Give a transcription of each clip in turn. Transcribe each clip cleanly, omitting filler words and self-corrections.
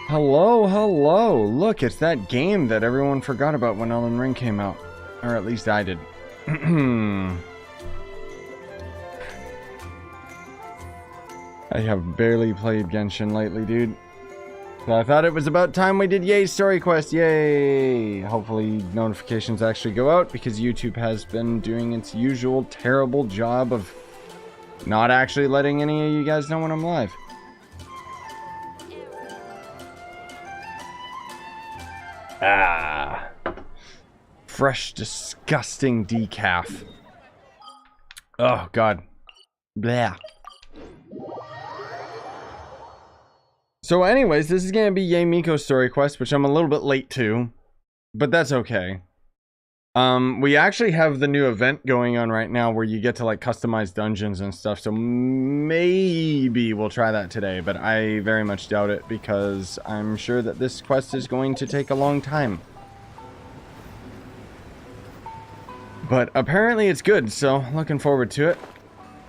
Hello, hello. Look, it's that game that everyone forgot about when Elden Ring came out. Or at least I did. I have barely played Genshin lately, dude. So I thought it was about time we did Yae's story quest. Yay! Hopefully notifications actually go out, because YouTube has been doing its usual terrible job of not actually letting any of you guys know when I'm live. Ah. Fresh, disgusting decaf. Oh, God. Blah. So anyways, this is going to be Yae Miko's story quest, which I'm a little bit late to, but that's okay. We actually have the new event going on right now where you get to like customize dungeons and stuff, so maybe we'll try that today, but I very much doubt it because I'm sure that this quest is going to take a long time. But apparently it's good, so looking forward to it.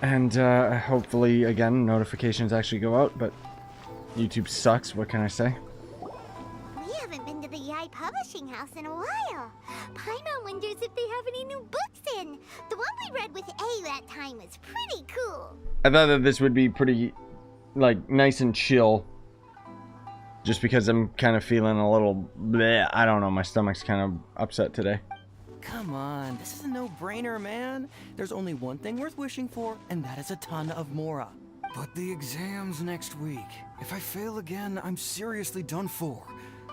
And hopefully, again, notifications actually go out, but YouTube sucks, what can I say? We haven't been to the Yae Publishing House in a while. Paimon wonders if they have any new books in. The one we read with A that time was pretty cool. I thought that this would be pretty, like, nice and chill. Just because I'm kind of feeling a little bleh. I don't know, my stomach's kind of upset today. Come on, this is a no-brainer, man. There's only one thing worth wishing for, and that is a ton of Mora. But the exam's next week. If I fail again, I'm seriously done for.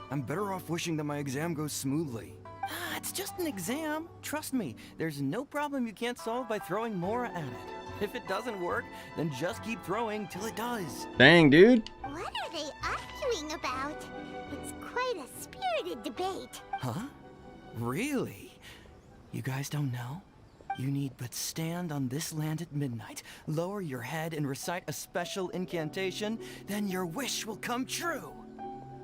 I'm better off wishing that my exam goes smoothly. Ah, it's just an exam. Trust me, there's no problem you can't solve by throwing Mora at it. If it doesn't work, then just keep throwing till it does. Dang, dude. What are they arguing about? It's quite a spirited debate. Huh? Really? You guys don't know? You need but stand on this land at midnight, lower your head and recite a special incantation, then your wish will come true.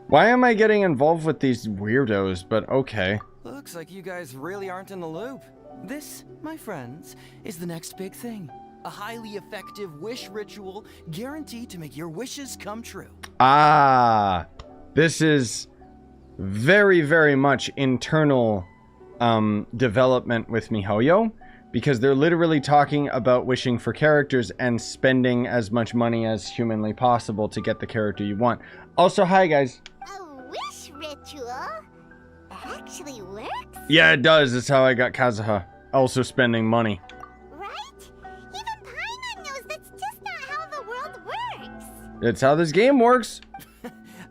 Why am I getting involved with these weirdos? But okay. Looks like you guys really aren't in the loop. This, my friends, is the next big thing. A highly effective wish ritual guaranteed to make your wishes come true. Ah, this is very, very much internal development with MiHoYo. Because they're literally talking about wishing for characters and spending as much money as humanly possible to get the character you want. Also, hi guys. A wish ritual? Actually works? Yeah, it does. That's how I got Kazuha. Also spending money. Right? Even Paimon knows that's just not how the world works. It's how this game works.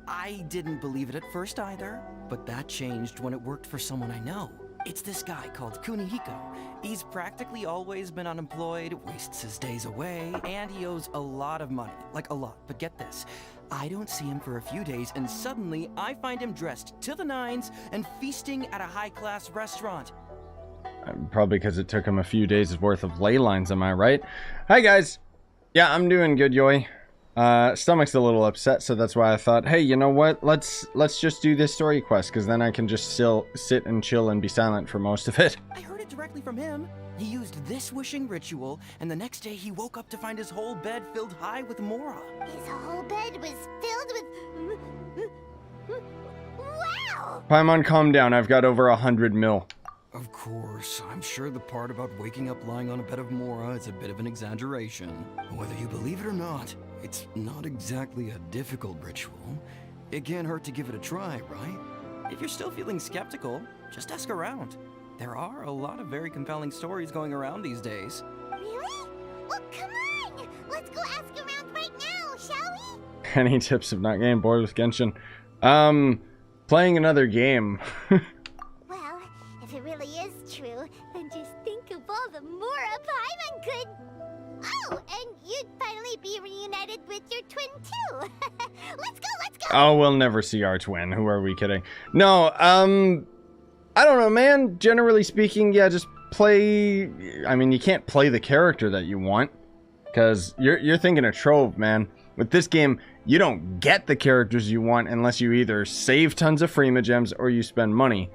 I didn't believe it at first either, but that changed when it worked for someone I know. It's this guy called Kunihiko. He's practically always been unemployed, wastes his days away, and he owes a lot of money. Like a lot, but get this. I don't see him for a few days, and suddenly I find him dressed to the nines and feasting at a high-class restaurant. Probably because it took him a few days worth of ley lines, am I right? Hi guys. Yeah, I'm doing good, Yoi. Stomach's a little upset, so that's why I thought, hey, you know what? Let's just do this story quest, because then I can just sit and chill and be silent for most of it. I heard it directly from him. He used this wishing ritual, and the next day he woke up to find his whole bed filled high with Mora. His whole bed was filled with... Wow! Paimon, calm down. I've got over 100 mil. Of course, I'm sure the part about waking up lying on a bed of Mora is a bit of an exaggeration. Whether you believe it or not, it's not exactly a difficult ritual. It can't hurt to give it a try, right? If you're still feeling skeptical, just ask around. There are a lot of very compelling stories going around these days. Really? Well, come on! Let's go ask around right now, shall we? Any tips of not getting bored with Genshin? Playing another game. Well, if it really is true, then just think of all the Mora Paimon could... Oh, and you'd finally be reunited with your twin too. Let's go! Oh, we'll never see our twin. Who are we kidding? No, I don't know, man. Generally speaking, yeah, just play... I mean, you can't play the character that you want. Because you're thinking of Trove, man. With this game, you don't get the characters you want unless you either save tons of Freema gems or you spend money.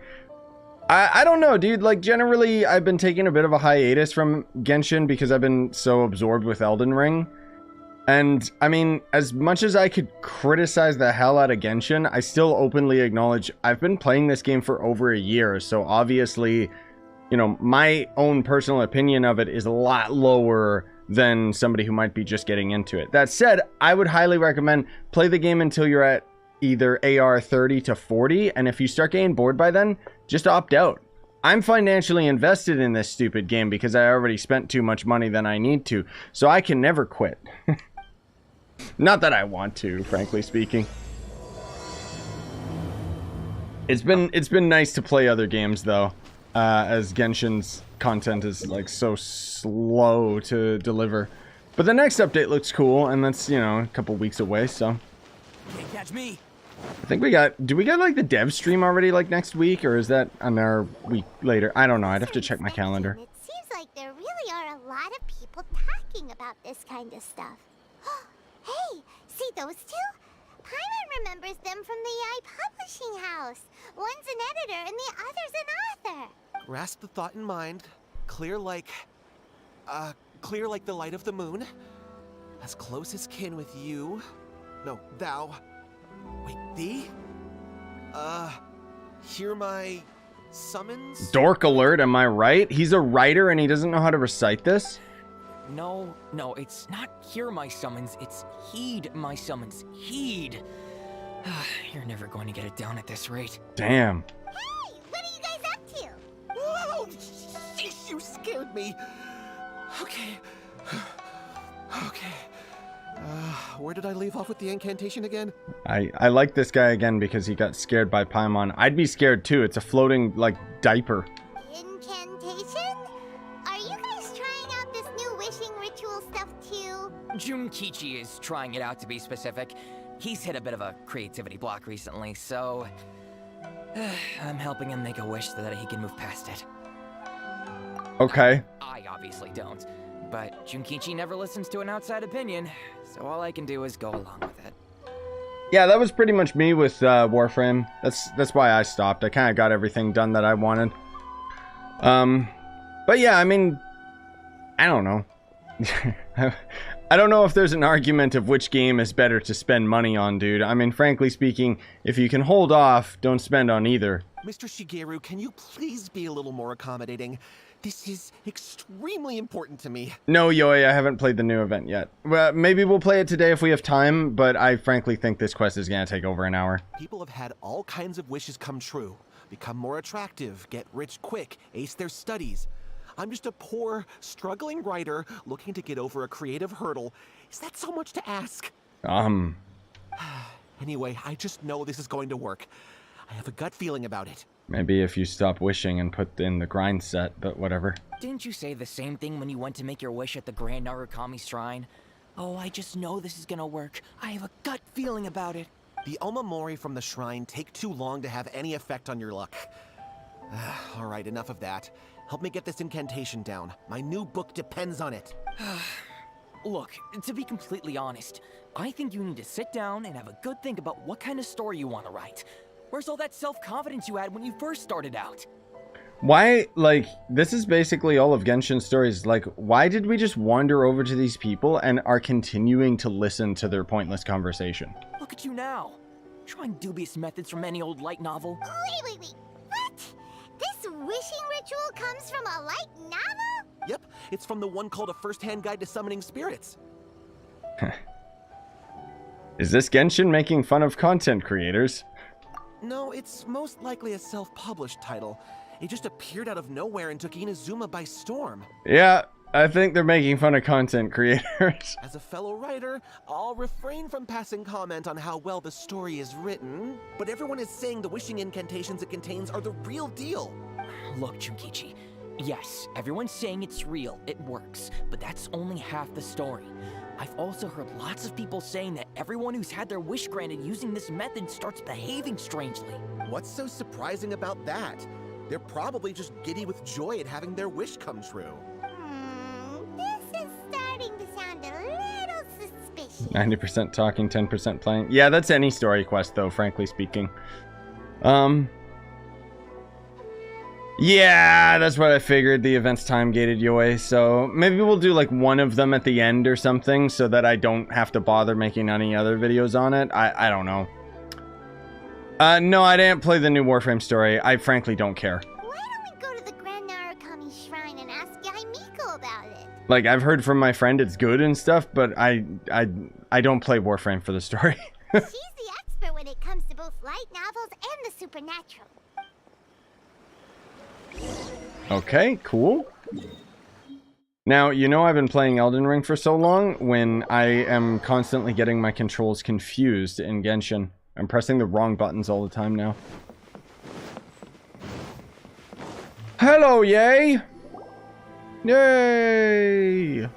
I don't know, dude. Like, generally, I've been taking a bit of a hiatus from Genshin because I've been so absorbed with Elden Ring. And, I mean, as much as I could criticize the hell out of Genshin, I still openly acknowledge I've been playing this game for over a year, so obviously, you know, my own personal opinion of it is a lot lower than somebody who might be just getting into it. That said, I would highly recommend play the game until you're at either AR 30 to 40, and if you start getting bored by then, just opt out. I'm financially invested in this stupid game because I already spent too much money than I need to, so I can never quit. Not that I want to, frankly speaking. It's been nice to play other games though, as Genshin's content is like so slow to deliver. But the next update looks cool, and that's, you know, a couple weeks away, so. Can't catch me. I think we got, do we get like the dev stream already like next week, or is that another week later? I don't know, I'd have to check my calendar. It seems like there really are a lot of people talking about this kind of stuff. Hey, see those two? Paimon remembers them from the Yae Publishing House. One's an editor and the other's an author. Grasp the thought in mind. Clear like the light of the moon. As close as kin with you. No, thou. Wait, thee? Hear my summons? Dork alert, am I right? He's a writer and he doesn't know how to recite this? No, it's not hear my summons, it's heed my summons. Heed. You're never going to get it down at this rate. Damn. Hey, what are you guys up to? Whoa! Sheesh, you scared me. Okay. Okay. Where did I leave off with the incantation again? I like this guy again because he got scared by Paimon. I'd be scared too. It's a floating, like, diaper. Incantation? Are you guys trying out this new wishing ritual stuff too? Junkichi is trying it out, to be specific. He's hit a bit of a creativity block recently, so I'm helping him make a wish so that he can move past it. Okay. I obviously don't, but Junkichi never listens to an outside opinion, so all I can do is go along with it. Yeah, that was pretty much me with Warframe. That's why I stopped. I kind of got everything done that I wanted. But yeah, I mean, I don't know. I don't know if there's an argument of which game is better to spend money on, dude. I mean, frankly speaking, if you can hold off, don't spend on either. Mr. Shigeru, can you please be a little more accommodating? This is extremely important to me. No, Yae, I haven't played the new event yet. Well, maybe we'll play it today if we have time, but I frankly think this quest is gonna take over an hour. People have had all kinds of wishes come true. Become more attractive, get rich quick, ace their studies. I'm just a poor, struggling writer looking to get over a creative hurdle. Is that so much to ask? Anyway, I just know this is going to work. I have a gut feeling about it. Maybe if you stop wishing and put in the grind set, but whatever. Didn't you say the same thing when you went to make your wish at the Grand Narukami Shrine? Oh, I just know this is gonna work. I have a gut feeling about it. The Omamori from the shrine take too long to have any effect on your luck. Alright, enough of that. Help me get this incantation down. My new book depends on it. Look, to be completely honest, I think you need to sit down and have a good think about what kind of story you want to write. Where's all that self-confidence you had when you first started out? Why, like, this is basically all of Genshin's stories. Like, why did we just wander over to these people and are continuing to listen to their pointless conversation? Look at you now, trying dubious methods from any old light novel. Wait. What? This wishing ritual comes from a light novel? Yep, it's from the one called A First-Hand Guide to Summoning Spirits. Is this Genshin making fun of content creators? No, it's most likely a self-published title. It just appeared out of nowhere and took Inazuma by storm. Yeah, I think they're making fun of content creators. As a fellow writer, I'll refrain from passing comment on how well the story is written, but everyone is saying the wishing incantations it contains are the real deal. Look, Junkichi, yes, everyone's saying it's real, it works, but that's only half the story. I've also heard lots of people saying that everyone who's had their wish granted using this method starts behaving strangely. What's so surprising about that? They're probably just giddy with joy at having their wish come true. This is starting to sound a little suspicious. 90% talking, 10% playing. Yeah, that's any story quest though, frankly speaking. Yeah, that's what I figured. The event's time gated, Yae. So maybe we'll do like one of them at the end or something so that I don't have to bother making any other videos on it. I don't know. No, I didn't play the new Warframe story. I frankly don't care. Why don't we go to the Grand Narukami Shrine and ask Yae Miko about it? Like, I've heard from my friend it's good and stuff, but I don't play Warframe for the story. She's the expert when it comes to both light novels and the supernatural. Okay, cool. Now, you know I've been playing Elden Ring for so long when I am constantly getting my controls confused in Genshin. I'm pressing the wrong buttons all the time now. Hello, Yae! Yay!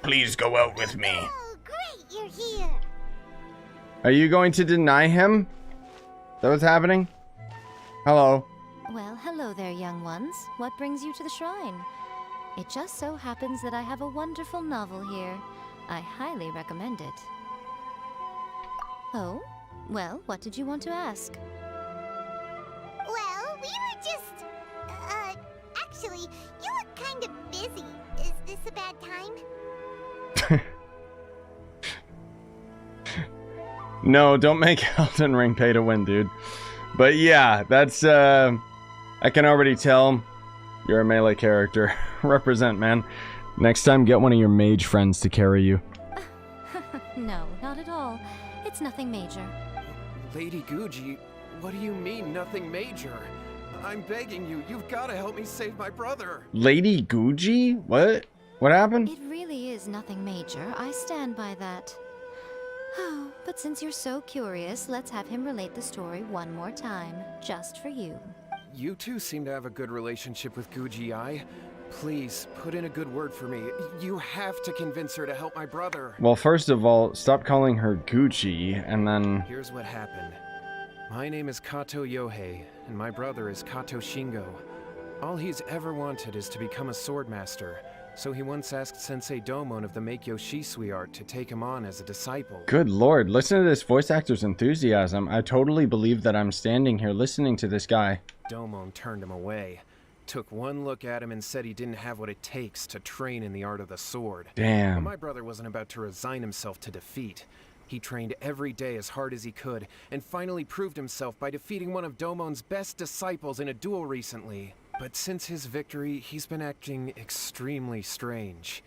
Please go out with me. Oh, great, you're here. Are you going to deny him? Is that what's happening? Hello. Well, hello there, young ones. What brings you to the shrine? It just so happens that I have a wonderful novel here. I highly recommend it. Oh? Well, what did you want to ask? Well, we were just... actually, you look kind of busy. Is this a bad time? No, don't make Elden Ring pay to win, dude. But yeah, that's, I can already tell you're a melee character. Represent, man. Next time, get one of your mage friends to carry you. No, not at all. It's nothing major. Lady Guji, what do you mean, nothing major? I'm begging you, you've got to help me save my brother. Lady Guji? What? What happened? It really is nothing major. I stand by that. Oh, but since you're so curious, let's have him relate the story one more time, just for you. You two seem to have a good relationship with Guji. Please, put in a good word for me. You have to convince her to help my brother. Well, first of all, stop calling her Gucci, and then... Here's what happened. My name is Kato Yohei, and my brother is Kato Shingo. All he's ever wanted is to become a swordmaster, so he once asked Sensei Domon of the Meikyo Shisui art to take him on as a disciple. Good lord, listen to this voice actor's enthusiasm. I totally believe that I'm standing here listening to this guy. Domon turned him away, took one look at him and said he didn't have what it takes to train in the art of the sword. Damn. But my brother wasn't about to resign himself to defeat. He trained every day as hard as he could, and finally proved himself by defeating one of Domon's best disciples in a duel recently. But since his victory, he's been acting extremely strange.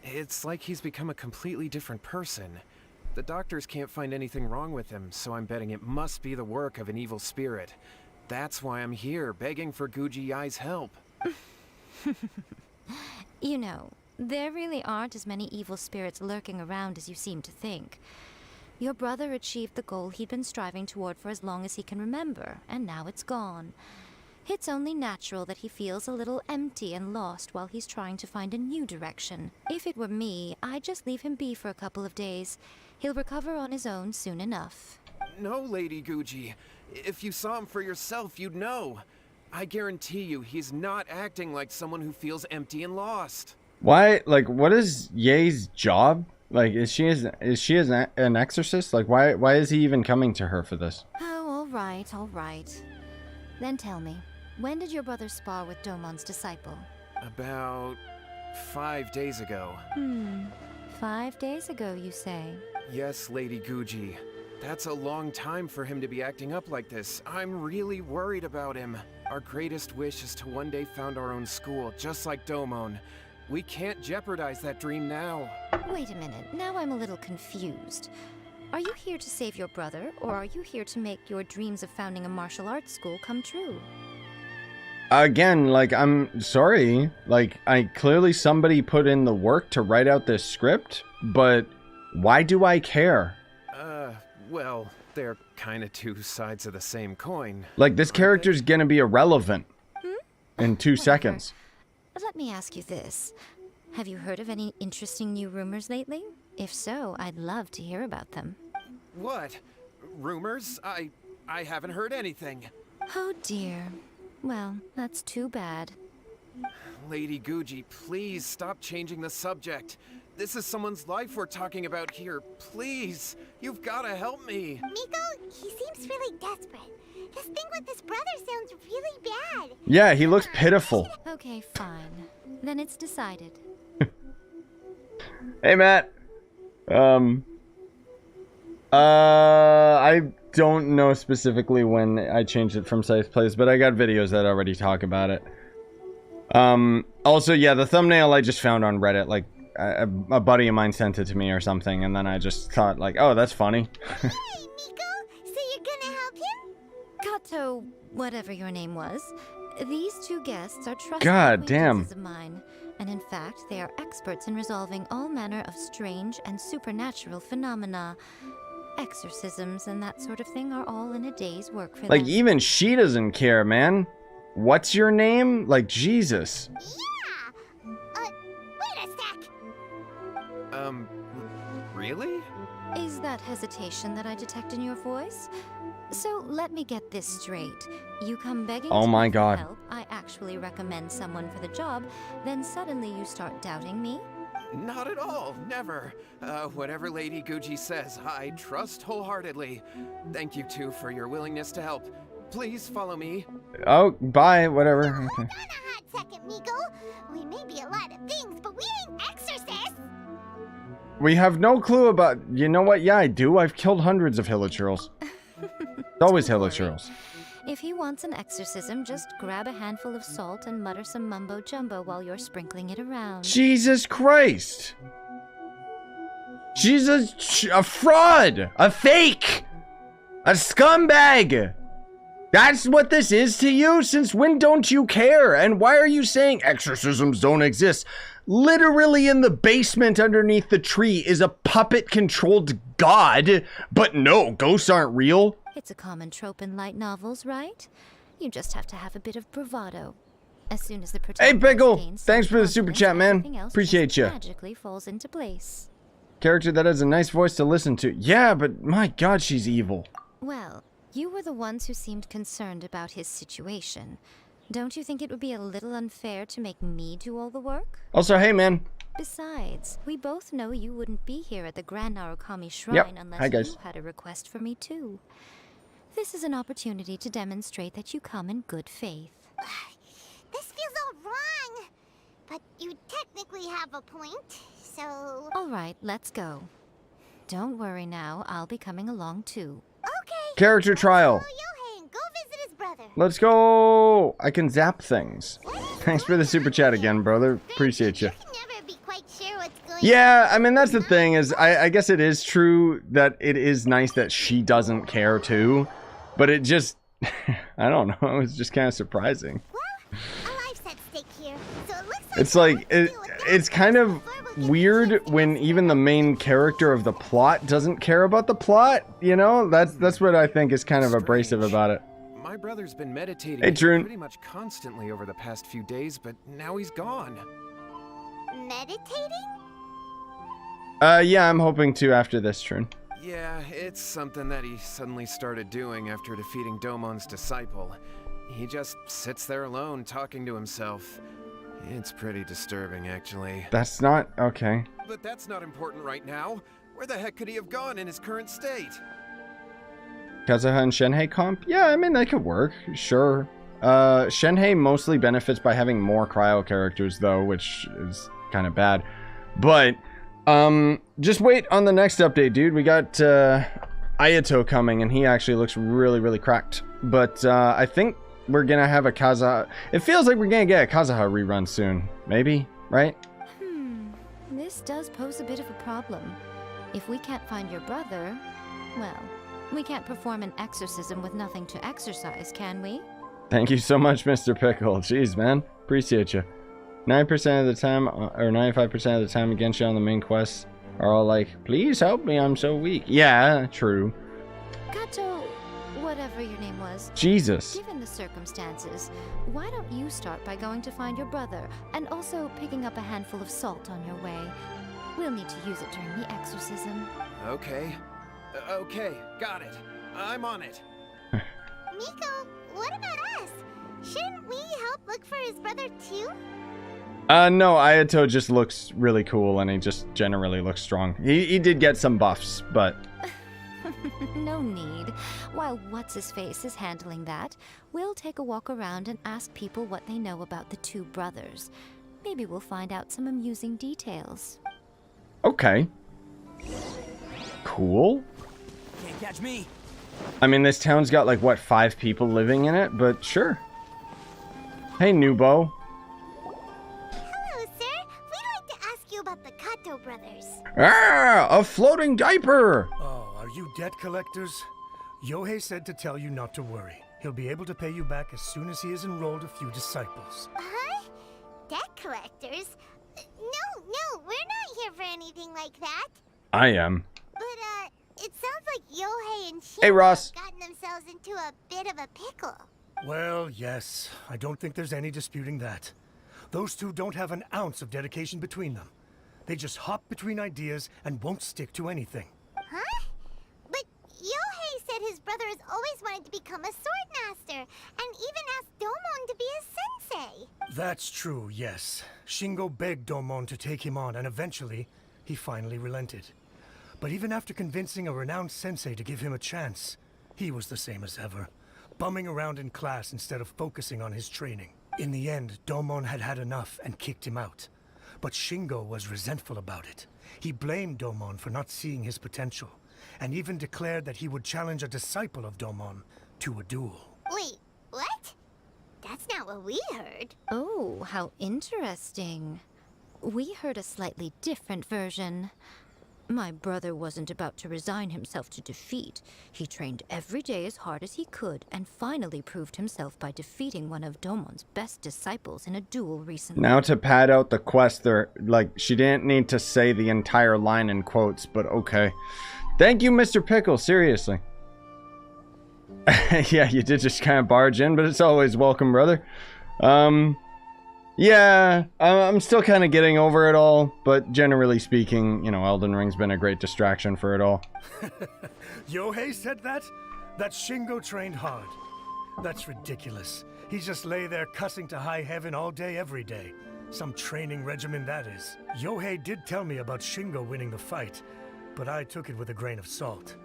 It's like he's become a completely different person. The doctors can't find anything wrong with him, so I'm betting it must be the work of an evil spirit. That's why I'm here, begging for Guji Yae's help. You know, there really aren't as many evil spirits lurking around as you seem to think. Your brother achieved the goal he'd been striving toward for as long as he can remember, and now it's gone. It's only natural that he feels a little empty and lost while he's trying to find a new direction. If it were me, I'd just leave him be for a couple of days. He'll recover on his own soon enough. No, Lady Guji. If you saw him for yourself, you'd know. I guarantee you, he's not acting like someone who feels empty and lost. Why, like, what is Yae's job? Like, is she an exorcist? Like, why is he even coming to her for this? Oh, all right. Then tell me, when did your brother spar with Domon's disciple? About 5 days ago. 5 days ago, you say? Yes, Lady Guji. That's a long time for him to be acting up like this. I'm really worried about him. Our greatest wish is to one day found our own school, just like Domon. We can't jeopardize that dream now. Wait a minute, now I'm a little confused. Are you here to save your brother, or are you here to make your dreams of founding a martial arts school come true? Again, like, I'm sorry. Like, clearly somebody put in the work to write out this script, but why do I care? Well, they're kind of two sides of the same coin. Like, this character's gonna be irrelevant in 2 seconds. Let me ask you this. Have you heard of any interesting new rumors lately? If so, I'd love to hear about them. What? Rumors? I haven't heard anything. Oh dear. Well, that's too bad. Lady Guji, please stop changing the subject. This is someone's life we're talking about here. Please, you've got to help me. Miko, he seems really desperate. This thing with his brother sounds really bad. Yeah, he looks pitiful. Okay, fine. Then it's decided. Hey, Matt. I don't know specifically when I changed it from Safe Place, but I got videos that already talk about it. Also, yeah, the thumbnail I just found on Reddit, like, a buddy of mine sent it to me or something, and then I just thought, like, oh, that's funny. Hey, Miko, so you're gonna help him? Kato, whatever your name was, these two guests are trusted God damn. acquaintances of mine, and in fact, they are experts in resolving all manner of strange and supernatural phenomena. Exorcisms and that sort of thing are all in a day's work for Like, them. even she doesn't care, man. What's your name? Like, Jesus. Yeah. Wait a sec. Really? Is that hesitation that I detect in your voice? So let me get this straight. You come begging Oh to my me for God. help, I actually recommend someone for the job, then suddenly you start doubting me? Not at all, never. Whatever Lady Guji says, I trust wholeheartedly. Thank you two for your willingness to help. Please follow me. Oh, bye, whatever. Okay. Hold on a hot second, Miko. We may be a lot of things, but we ain't exorcists. We have no clue about... You know what? Yeah, I do. I've killed hundreds of hilichurls. It's always Don't worry. hilichurls. If he wants an exorcism, just grab a handful of salt and mutter some mumbo jumbo while you're sprinkling it around. Jesus Christ! She's a fraud! A fake! A scumbag! That's what this is to you? Since when don't you care? And why are you saying exorcisms don't exist? Literally in the basement underneath the tree is a puppet-controlled god. But no, ghosts aren't real. It's a common trope in light novels, right? You just have to have a bit of bravado. As soon as the Hey, protagonist Pickle! gains Thanks for the self-confidence, super chat, man. everything else Appreciate just ya. magically falls into place. Character that has a nice voice to listen to. Yeah, but my god, she's evil. Well, you were the ones who seemed concerned about his situation. Don't you think it would be a little unfair to make me do all the work? Also, hey, man. Besides, we both know you wouldn't be here at the Grand Narukami Shrine Yep. unless Hi, guys. you had a request for me too. This is an opportunity to demonstrate that you come in good faith. This feels all wrong. But you technically have a point, so... All right, let's go. Don't worry now, I'll be coming along too. Okay. Character trial. So Yohei, go visit his brother. Let's go. I can zap things. Thanks for the super chat again, brother. Appreciate you. You can never be quite sure what's going Yeah, I mean, that's the thing is, I guess it is true that it is nice that she doesn't care too. But it just, I don't know, it was just kind of surprising. Well, a life's at stake here, so it looks like It's like, we have to deal with it's that kind of before we'll get weird to when even the main character of the plot doesn't care about the plot, you know? That's what I think is kind of abrasive Strange. about it. My brother's been meditating Hey, Trun. pretty much constantly over the past few days, but now he's gone. Meditating? Yeah, I'm hoping to after this, Trun. Yeah, it's something that he suddenly started doing after defeating Domon's disciple. He just sits there alone, talking to himself. It's pretty disturbing, actually. That's not, okay. But that's not important right now. Where the heck could he have gone in his current state? Kazuha and Shenhei comp? Yeah, I mean, that could work, sure. Shenhei mostly benefits by having more cryo characters, though, which is kind of bad. But, just wait on the next update, dude. We got, Ayato coming, and he actually looks really, really cracked. But, I think we're gonna have a Kazuha... It feels like we're gonna get a Kazuha rerun soon. Maybe, right? This does pose a bit of a problem. If we can't find your brother, well, we can't perform an exorcism with nothing to exorcise, can we? Thank you so much, Mr. Pickle. Jeez, man. Appreciate you. 9% of the time, or 95% of the time against you on the main quests are all like, please help me, I'm so weak. Yeah, true. Kato, whatever your name was. Jesus. Given the circumstances, why don't you start by going to find your brother, and also picking up a handful of salt on your way? We'll need to use it during the exorcism. Okay. Okay, got it. I'm on it. Miko, what about us? Shouldn't we help look for his brother too? No, Ayato just looks really cool, and he just generally looks strong. He did get some buffs, but... No need. While What's-His-Face is handling that, we'll take a walk around and ask people what they know about the two brothers. Maybe we'll find out some amusing details. Okay. Cool. Can't catch me. I mean, this town's got, like, what, 5 people living in it? But sure. Hey, Nubo. Hello, sir. We'd like to ask you about the Kato brothers. Ah, a floating diaper! Oh, are you debt collectors? Yohei said to tell you not to worry. He'll be able to pay you back as soon as he has enrolled a few disciples. Huh? Debt collectors? No, we're not here for anything like that. I am. But, it sounds like Yohei and Shingo Hey, Ross. have gotten themselves into a bit of a pickle. Well, yes. I don't think there's any disputing that. Those two don't have an ounce of dedication between them. They just hop between ideas and won't stick to anything. Huh? But Yohei said his brother has always wanted to become a sword master, and even asked Domon to be his sensei. That's true, yes. Shingo begged Domon to take him on, and eventually, he finally relented. But even after convincing a renowned sensei to give him a chance, he was the same as ever, bumming around in class instead of focusing on his training. In the end, Domon had had enough and kicked him out. But Shingo was resentful about it. He blamed Domon for not seeing his potential, and even declared that he would challenge a disciple of Domon to a duel. Wait, what? That's not what we heard. Oh, how interesting. We heard a slightly different version. My brother wasn't about to resign himself to defeat. He trained every day as hard as he could and finally proved himself by defeating one of Domon's best disciples in a duel recently. Now to pad out the quest there, like, she didn't need to say the entire line in quotes, but okay. Thank you, Mr. Pickle, seriously. Yeah, you did just kind of barge in, but it's always welcome, brother. Yeah, I'm still kind of getting over it all, but generally speaking, you know, Elden Ring's been a great distraction for it all. Yohei said that? That Shingo trained hard. That's ridiculous. He just lay there cussing to high heaven all day, every day. Some training regimen, that is. Yohei did tell me about Shingo winning the fight, but I took it with a grain of salt.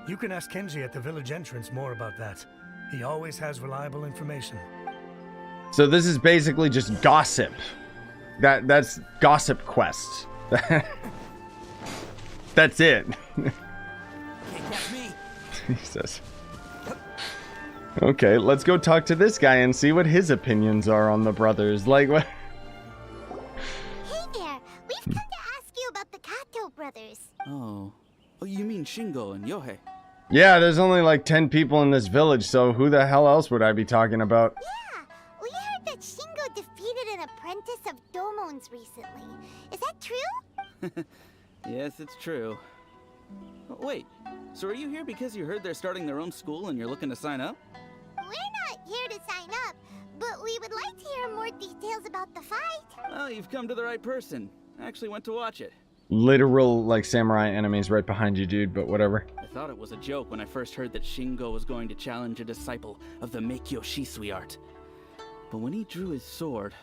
You can ask Kenji at the village entrance more about that. He always has reliable information. So this is basically just gossip. That's gossip quest. That's it. Can't catch me. Jesus. Okay, let's go talk to this guy and see what his opinions are on the brothers. Like what? Hey there, we've come to ask you about the Kato brothers. Oh, you mean Shingo and Yohei? Yeah, there's only like 10 people in this village, so who the hell else would I be talking about? Yeah, we heard that Shingo defeated an apprentice of Domon's recently. Is that true? Yes, it's true. Wait, so are you here because you heard they're starting their own school and you're looking to sign up? We're not here to sign up, but we would like to hear more details about the fight. Well, you've come to the right person. I actually went to watch it. Literal, like, samurai enemies right behind you, dude, but whatever. I thought it was a joke when I first heard that Shingo was going to challenge a disciple of the Meikyo Shisui art. But when he drew his sword,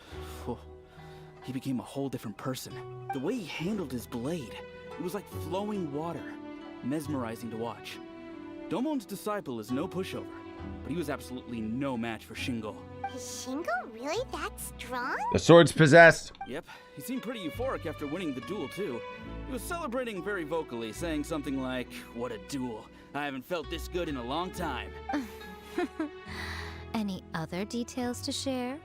he became a whole different person. The way he handled his blade, it was like flowing water. Mesmerizing to watch. Domon's disciple is no pushover, but he was absolutely no match for Shingo. Is Shingo really that strong? The sword's possessed. Yep, he seemed pretty euphoric after winning the duel too. He was celebrating very vocally, saying something like, "What a duel. I haven't felt this good in a long time." Any other details to share?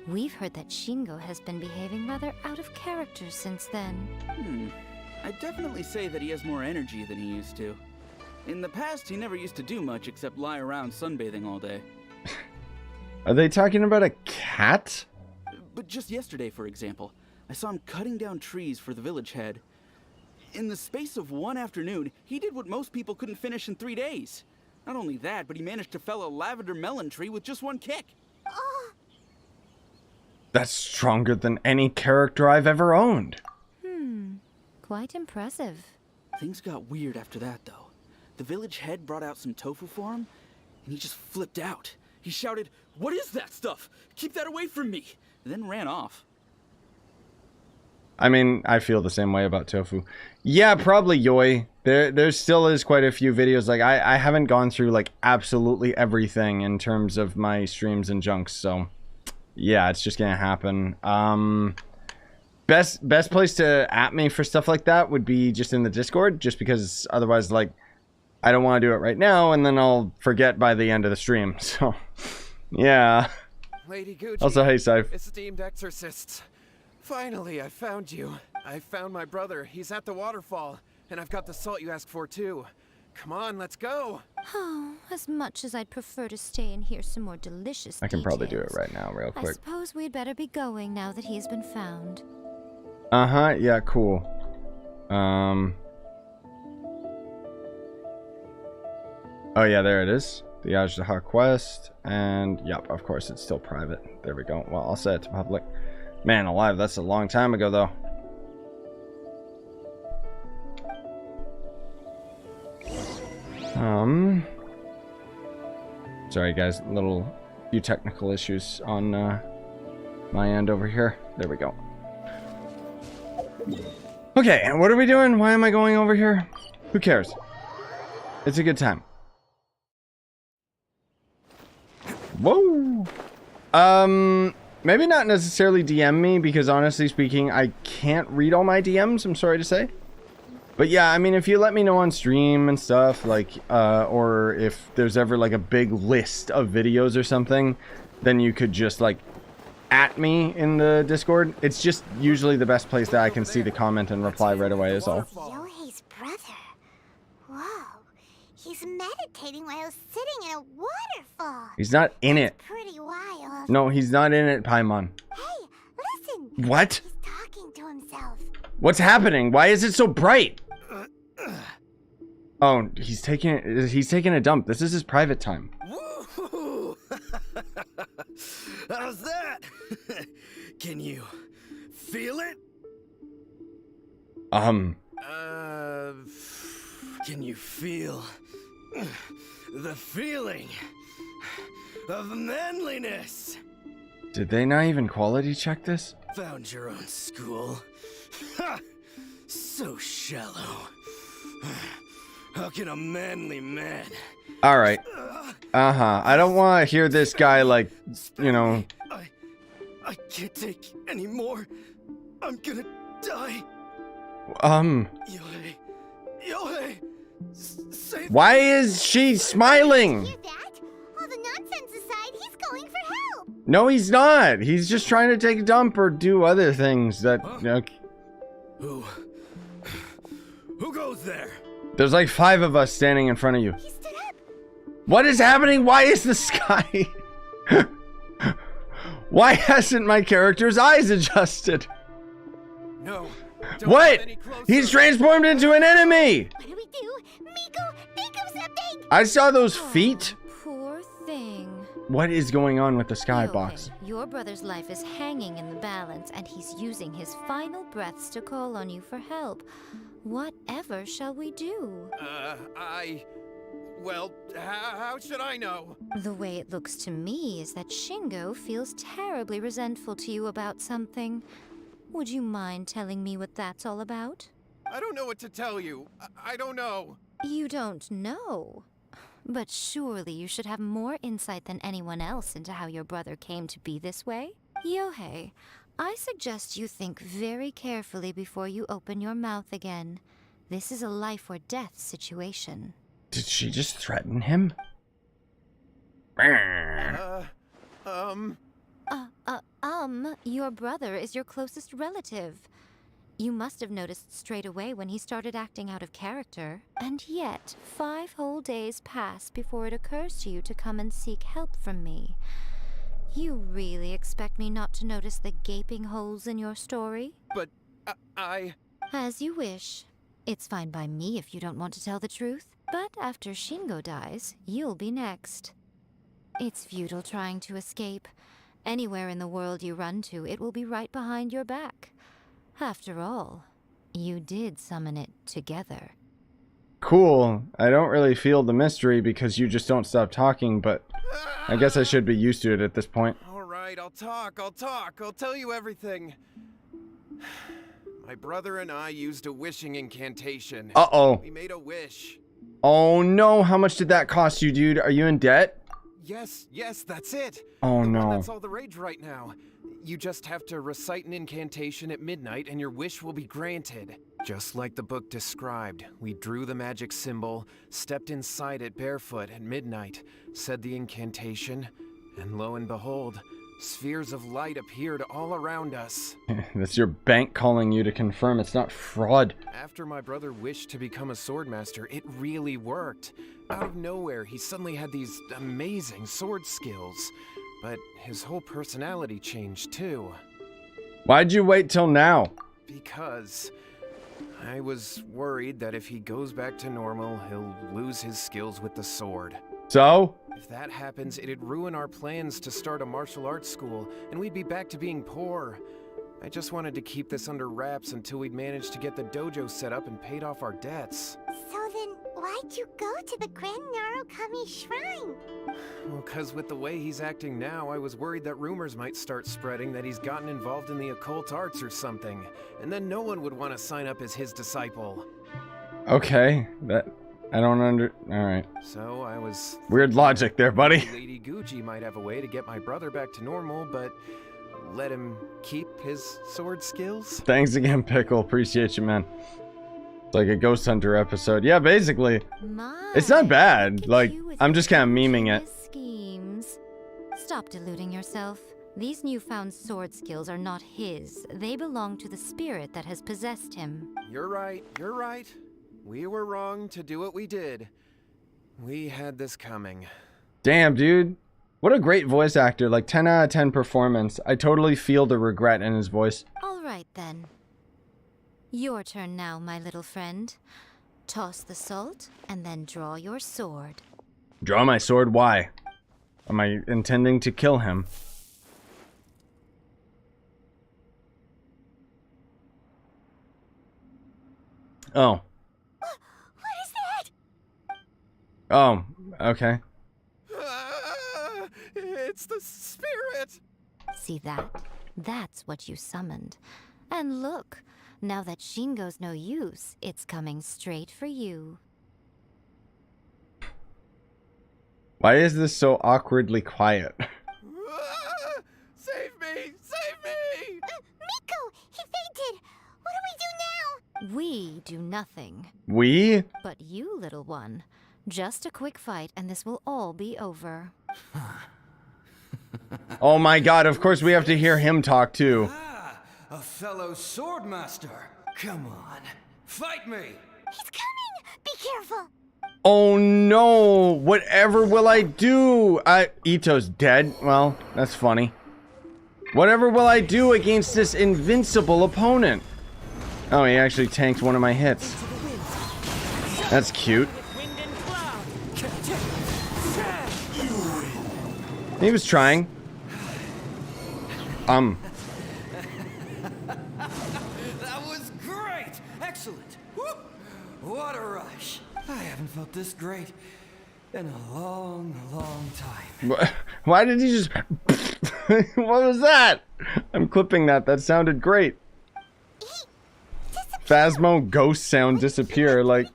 We've heard that Shingo has been behaving rather out of character since then. I'd definitely say that he has more energy than he used to. In the past, he never used to do much except lie around sunbathing all day. Are they talking about a cat? But just yesterday, for example, I saw him cutting down trees for the village head. In the space of one afternoon, he did what most people couldn't finish in 3 days. Not only that, but he managed to fell a lavender melon tree with just one kick. Oh, That's stronger than any character I've ever owned. Quite impressive. Things got weird after that, though. The village head brought out some tofu for him, and he just flipped out. He shouted, "What is that stuff? Keep that away from me!" and then ran off. I mean, I feel the same way about tofu. Yeah, probably Yoi. there still is quite a few videos. Like I haven't gone through like absolutely everything in terms of my streams and junks, so yeah, it's just gonna happen. Best place to at me for stuff like that would be just in the Discord, just because otherwise, like, I don't want to do it right now, and then I'll forget by the end of the stream. So, yeah. Lady Gucci, Also, hey, Syph. esteemed exorcists. Finally, I found you. I found my brother. He's at the waterfall, and I've got the salt you asked for too. Come on, let's go. Oh, as much as I'd prefer to stay and hear some more delicious I can probably do it details, right now, real I quick. suppose we'd better be going now that he's been found. Uh-huh, yeah, cool. Oh yeah, there it is. The Ajdaha quest, and yep, of course it's still private. There we go. Well, I'll set it to public. Man alive, that's a long time ago though. Sorry guys, few technical issues on my end over here. There we go. Okay, and what are we doing? Why am I going over here? Who cares? It's a good time. Whoa! Maybe not necessarily DM me, because honestly speaking, I can't read all my DMs, I'm sorry to say. But yeah, I mean, if you let me know on stream and stuff, like, or if there's ever like a big list of videos or something, then you could just like at me in the Discord. It's just usually the best place that I can see the comment and reply right away is all. Yohei's brother. Whoa. He's meditating while sitting in a waterfall. He's not in it. Pretty wild. No, he's not in it, Paimon. Hey, listen. What? He's talking to himself. What's happening? Why is it so bright? Oh, he's taking a dump. This is his private time. Woo! How's that? Can you feel it? Can you feel the feeling of manliness? Did they not even quality check this? Found your own school. Ha! So shallow. How can a manly man? All right. I don't want to hear this guy like, you know. I can't take any more. I'm gonna die. Yohei, save Why is she smiling? Hear that? All the nonsense aside, he's calling for help. No, he's not. He's just trying to take a dump or do other things that, you know. Who goes there? There's like 5 of us standing in front of you. He stood up. What is happening? Why is the sky? Why hasn't my character's eyes adjusted? No. What? He's transformed into an enemy. What do we do? Miko, think of something. I saw those feet. Poor thing. What is going on with the skybox? Yohei, your brother's life is hanging in the balance, and he's using his final breaths to call on you for help. Whatever shall we do? Well, how should I know? The way it looks to me is that Shingo feels terribly resentful to you about something. Would you mind telling me what that's all about? I don't know what to tell you. I don't know. You don't know? But surely you should have more insight than anyone else into how your brother came to be this way? Yohei, I suggest you think very carefully before you open your mouth again. This is a life or death situation. Did she just threaten him? Your brother is your closest relative. You must have noticed straight away when he started acting out of character. And yet, 5 whole days pass before it occurs to you to come and seek help from me. You really expect me not to notice the gaping holes in your story? But, As you wish. It's fine by me if you don't want to tell the truth. But after Shingo dies, you'll be next. It's futile trying to escape. Anywhere in the world you run to, it will be right behind your back. After all, you did summon it together. Cool. I don't really feel the mystery because you just don't stop talking, but I guess I should be used to it at this point. All right, I'll talk. I'll tell you everything. My brother and I used a wishing incantation. Uh-oh. We made a wish. Oh no, how much did that cost you, dude? Are you in debt? Yes, that's it. Oh The one no. that's all the rage right now. You just have to recite an incantation at midnight and your wish will be granted. Just like the book described, we drew the magic symbol, stepped inside it barefoot at midnight, said the incantation, and lo and behold, spheres of light appeared all around us. That's your bank calling you to confirm it's not fraud. After my brother wished to become a swordmaster, it really worked. Out of nowhere, he suddenly had these amazing sword skills. But his whole personality changed too. Why'd you wait till now? Because I was worried that if he goes back to normal, he'll lose his skills with the sword. So? If that happens, it'd ruin our plans to start a martial arts school, and we'd be back to being poor. I just wanted to keep this under wraps until we'd managed to get the dojo set up and paid off our debts. So then, why'd you go to the Grand Narukami Shrine? Well, 'cause with the way he's acting now, I was worried that rumors might start spreading that he's gotten involved in the occult arts or something, and then no one would want to sign up as his disciple. Okay, that... I don't alright. So I was... Weird logic there, buddy. Lady Gucci might have a way to get my brother back to normal, but let him keep his sword skills? Thanks again, Pickle. Appreciate you, man. It's like a Ghost Hunter episode. Yeah, basically. It's not bad. Like, I'm just kind of memeing it. Schemes. Stop deluding yourself. These newfound sword skills are not his. They belong to the spirit that has possessed him. You're right. We were wrong to do what we did. We had this coming. Damn, dude. What a great voice actor. Like, 10 out of 10 performance. I totally feel the regret in his voice. All right, then. Your turn now, my little friend. Toss the salt, and then draw your sword. Draw my sword? Why? Am I intending to kill him? Oh. What is that? Oh, okay. It's the spirit! See that? That's what you summoned. And look, now that Shingo's no use, it's coming straight for you. Why is this so awkwardly quiet? Save me! Save me! Miko! He fainted! What do we do now? We do nothing. We? But you, little one, just a quick fight and this will all be over. Oh my god, of course we have to hear him talk too. Ah, a fellow swordmaster. Come on, fight me! He's coming! Be careful! Oh no, whatever will I do? Ito's dead. Well, that's funny. Whatever will I do against this invincible opponent? Oh, he actually tanked one of my hits. That's cute. He was trying. That was great! Excellent! Whoop. What a rush! I haven't felt this great in a long, long time. Why did he just... What was that? I'm clipping that. That sounded great. Phasmo ghost sound disappear, like...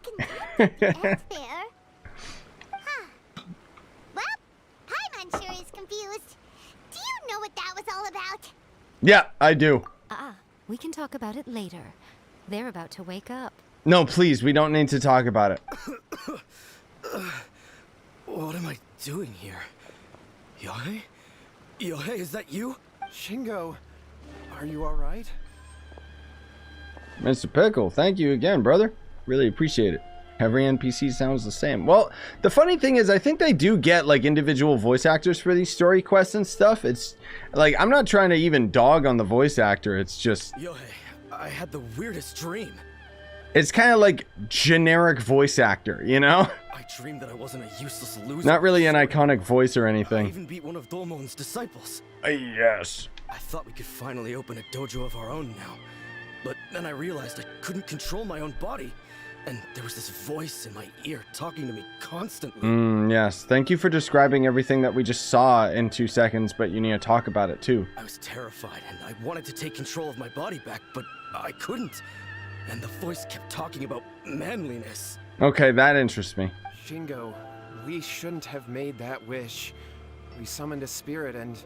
There. Huh. Well, Paimon sure is confused. Do you know what that was all about? Yeah, I do. We can talk about it later. They're about to wake up. No, please, we don't need to talk about it. What am I doing here? Yae? Yae, is that you? Shingo, are you alright? Mr. Pickle, thank you again, brother. Really appreciate it. Every NPC sounds the same. Well, the funny thing is, I think they do get, like, individual voice actors for these story quests and stuff. It's, like, I'm not trying to even dog on the voice actor. It's just... Yae, I had the weirdest dream. It's kind of like generic voice actor, you know? I dreamed that I wasn't a useless loser. Not really an iconic voice or I anything. even beat one of Dolmon's disciples. Yes. I thought we could finally open a dojo of our own now. But then I realized I couldn't control my own body. And there was this voice in my ear talking to me constantly. Yes. Thank you for describing everything that we just saw in 2 seconds, but you need to talk about it too. I was terrified and I wanted to take control of my body back, but I couldn't. And the voice kept talking about manliness. Okay, that interests me. Shingo, we shouldn't have made that wish. We summoned a spirit and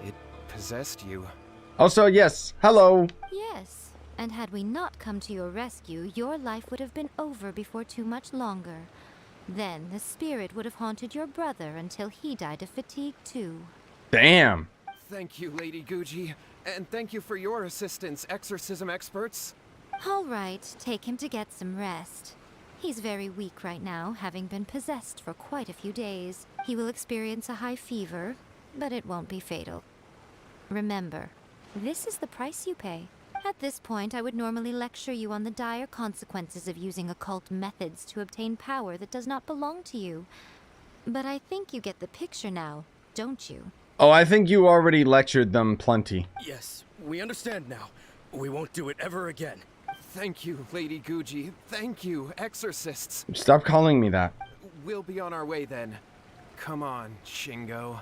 it possessed you. Also, yes, hello. Yes, and had we not come to your rescue, your life would have been over before too much longer. Then the spirit would have haunted your brother until he died of fatigue too. Damn. Thank you, Lady Guji. And thank you for your assistance, exorcism experts. All right, take him to get some rest. He's very weak right now, having been possessed for quite a few days. He will experience a high fever, but it won't be fatal. Remember, this is the price you pay. At this point, I would normally lecture you on the dire consequences of using occult methods to obtain power that does not belong to you. But I think you get the picture now, don't you? Oh, I think you already lectured them plenty. Yes, we understand now. We won't do it ever again. Thank you, Lady Guji. Thank you, exorcists. Stop calling me that. We'll be on our way then. Come on, Shingo.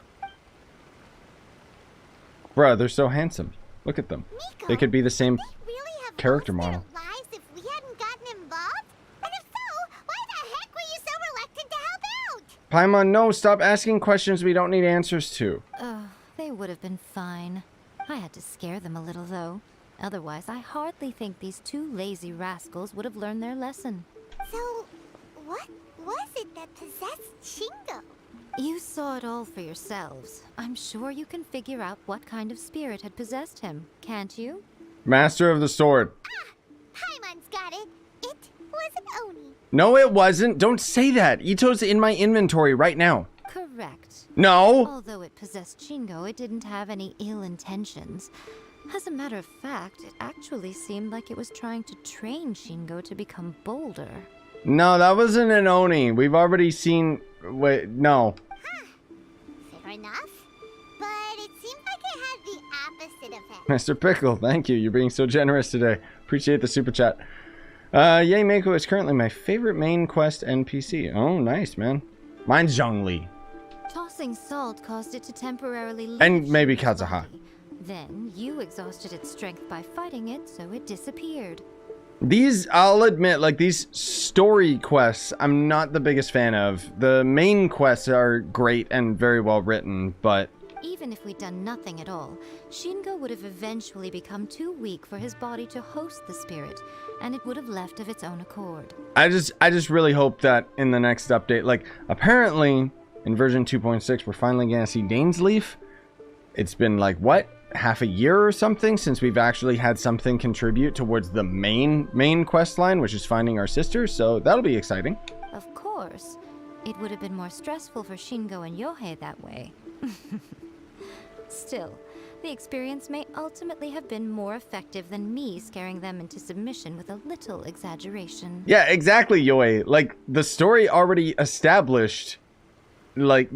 Bruh, they're so handsome. Look at them. Miko, They could be the same really have character lost their model. lives if we hadn't gotten involved? And if so, why the heck were you so reluctant to help out? Paimon, no, stop asking questions we don't need answers to. Oh, they would have been fine. I had to scare them a little, though. Otherwise, I hardly think these two lazy rascals would have learned their lesson. So, what was it that possessed Shingo? You saw it all for yourselves. I'm sure you can figure out what kind of spirit had possessed him, can't you? Master of the sword. Paimon's got it. It was an Oni. No, it wasn't. Don't say that. Ito's in my inventory right now. Correct. No. Although it possessed Shingo, it didn't have any ill intentions. As a matter of fact, it actually seemed like it was trying to train Shingo to become bolder. No, that wasn't an Oni. We've already seen... Wait, no. Fair enough. But it seemed like it had the opposite effect. Mr. Pickle, thank you. You're being so generous today. Appreciate the super chat. Yae Miko is currently my favorite main quest NPC. Oh, nice, man. Mine's Zhongli. Tossing salt caused it to temporarily leave And maybe Shingo's Kazuha. body. Then you exhausted its strength by fighting it, so it disappeared. These, I'll admit, like these story quests, I'm not the biggest fan of. The main quests are great and very well written, but... Even if we'd done nothing at all, Shingo would have eventually become too weak for his body to host the spirit, and it would have left of its own accord. I just really hope that in the next update, like, apparently, in version 2.6, we're finally gonna see Dainsleif. It's been, like, what? Half a year or something since we've actually had something contribute towards the main quest line, which is finding our sister, so that'll be exciting. Of course. It would have been more stressful for Shingo and Yohei that way. Still, the experience may ultimately have been more effective than me scaring them into submission with a little exaggeration. Yeah, exactly, Yoe. Like, the story already established, like...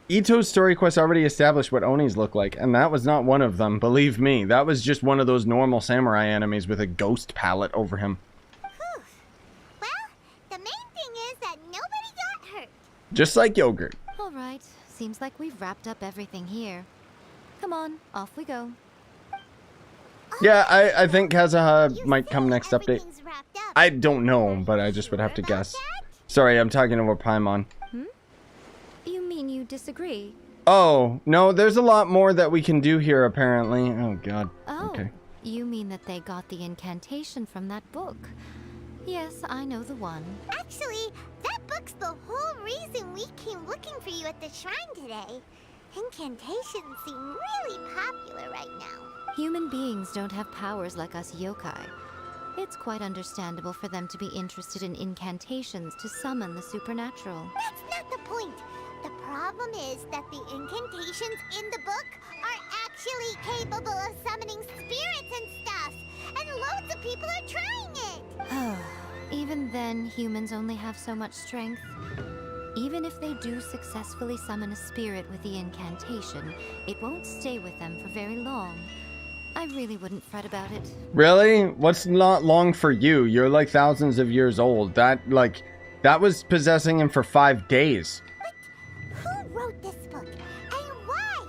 Ito's story quest already established what Onis look like, and that was not one of them, believe me. That was just one of those normal samurai enemies with a ghost palette over him. Whew. Well, the main thing is that nobody got hurt. Just like yogurt. All right, seems like we've wrapped up everything here. Come on, off we go. Yeah, I think Kazuha might come next update. Everything's wrapped up. I don't know, but I just would have to guess. Sorry, I'm talking over Paimon. You mean you disagree? Oh, no, there's a lot more that we can do here, apparently. Oh, God. Oh, Okay. you mean that they got the incantation from that book? Yes, I know the one. Actually, that book's the whole reason we came looking for you at the shrine today. Incantations seem really popular right now. Human beings don't have powers like us yokai. It's quite understandable for them to be interested in incantations to summon the supernatural. That's not the point. The problem is that the incantations in the book are actually capable of summoning spirits and stuff. And loads of people are trying it. Even then, humans only have so much strength. Even if they do successfully summon a spirit with the incantation, it won't stay with them for very long. I really wouldn't fret about it. Really? What's not long for you? You're like thousands of years old. That was possessing him for 5 days. Who wrote this book? And why?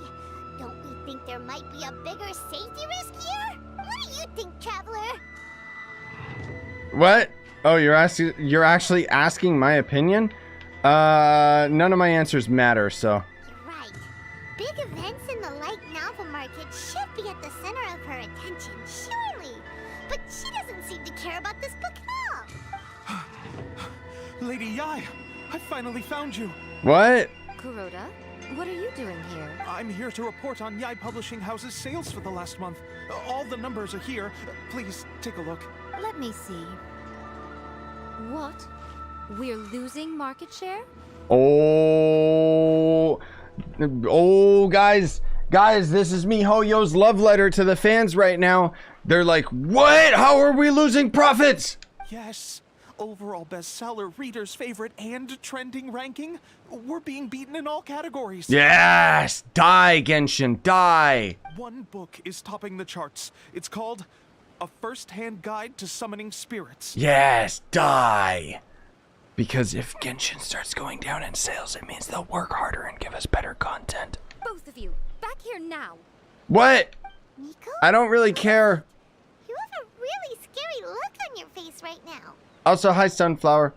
Don't we think there might be a bigger safety risk here? What do you think, Traveler? What? Oh, you're actually asking my opinion? None of my answers matter, so. You're right. Big events in the light novel market should be at the center of her attention, surely. But she doesn't seem to care about this book at all. Lady Yae, I finally found you. What? Kuroda, what are you doing here? I'm here to report on Yae Publishing House's sales for the last month. All the numbers are here. Please take a look. Let me see. What? We're losing market share? Oh, guys, this is MiHoYo's love letter to the fans right now. They're like, what? How are we losing profits? Yes. Overall bestseller, readers' favorite, and trending ranking. We're being beaten in all categories. Yes! Die, Genshin, die! One book is topping the charts. It's called A First-Hand Guide to Summoning Spirits. Yes, die! Because if Genshin starts going down in sales, it means they'll work harder and give us better content. Both of you, back here now. What? Miko? I don't really care. You have a really scary look on your face right now. Also, hi, Sunflower.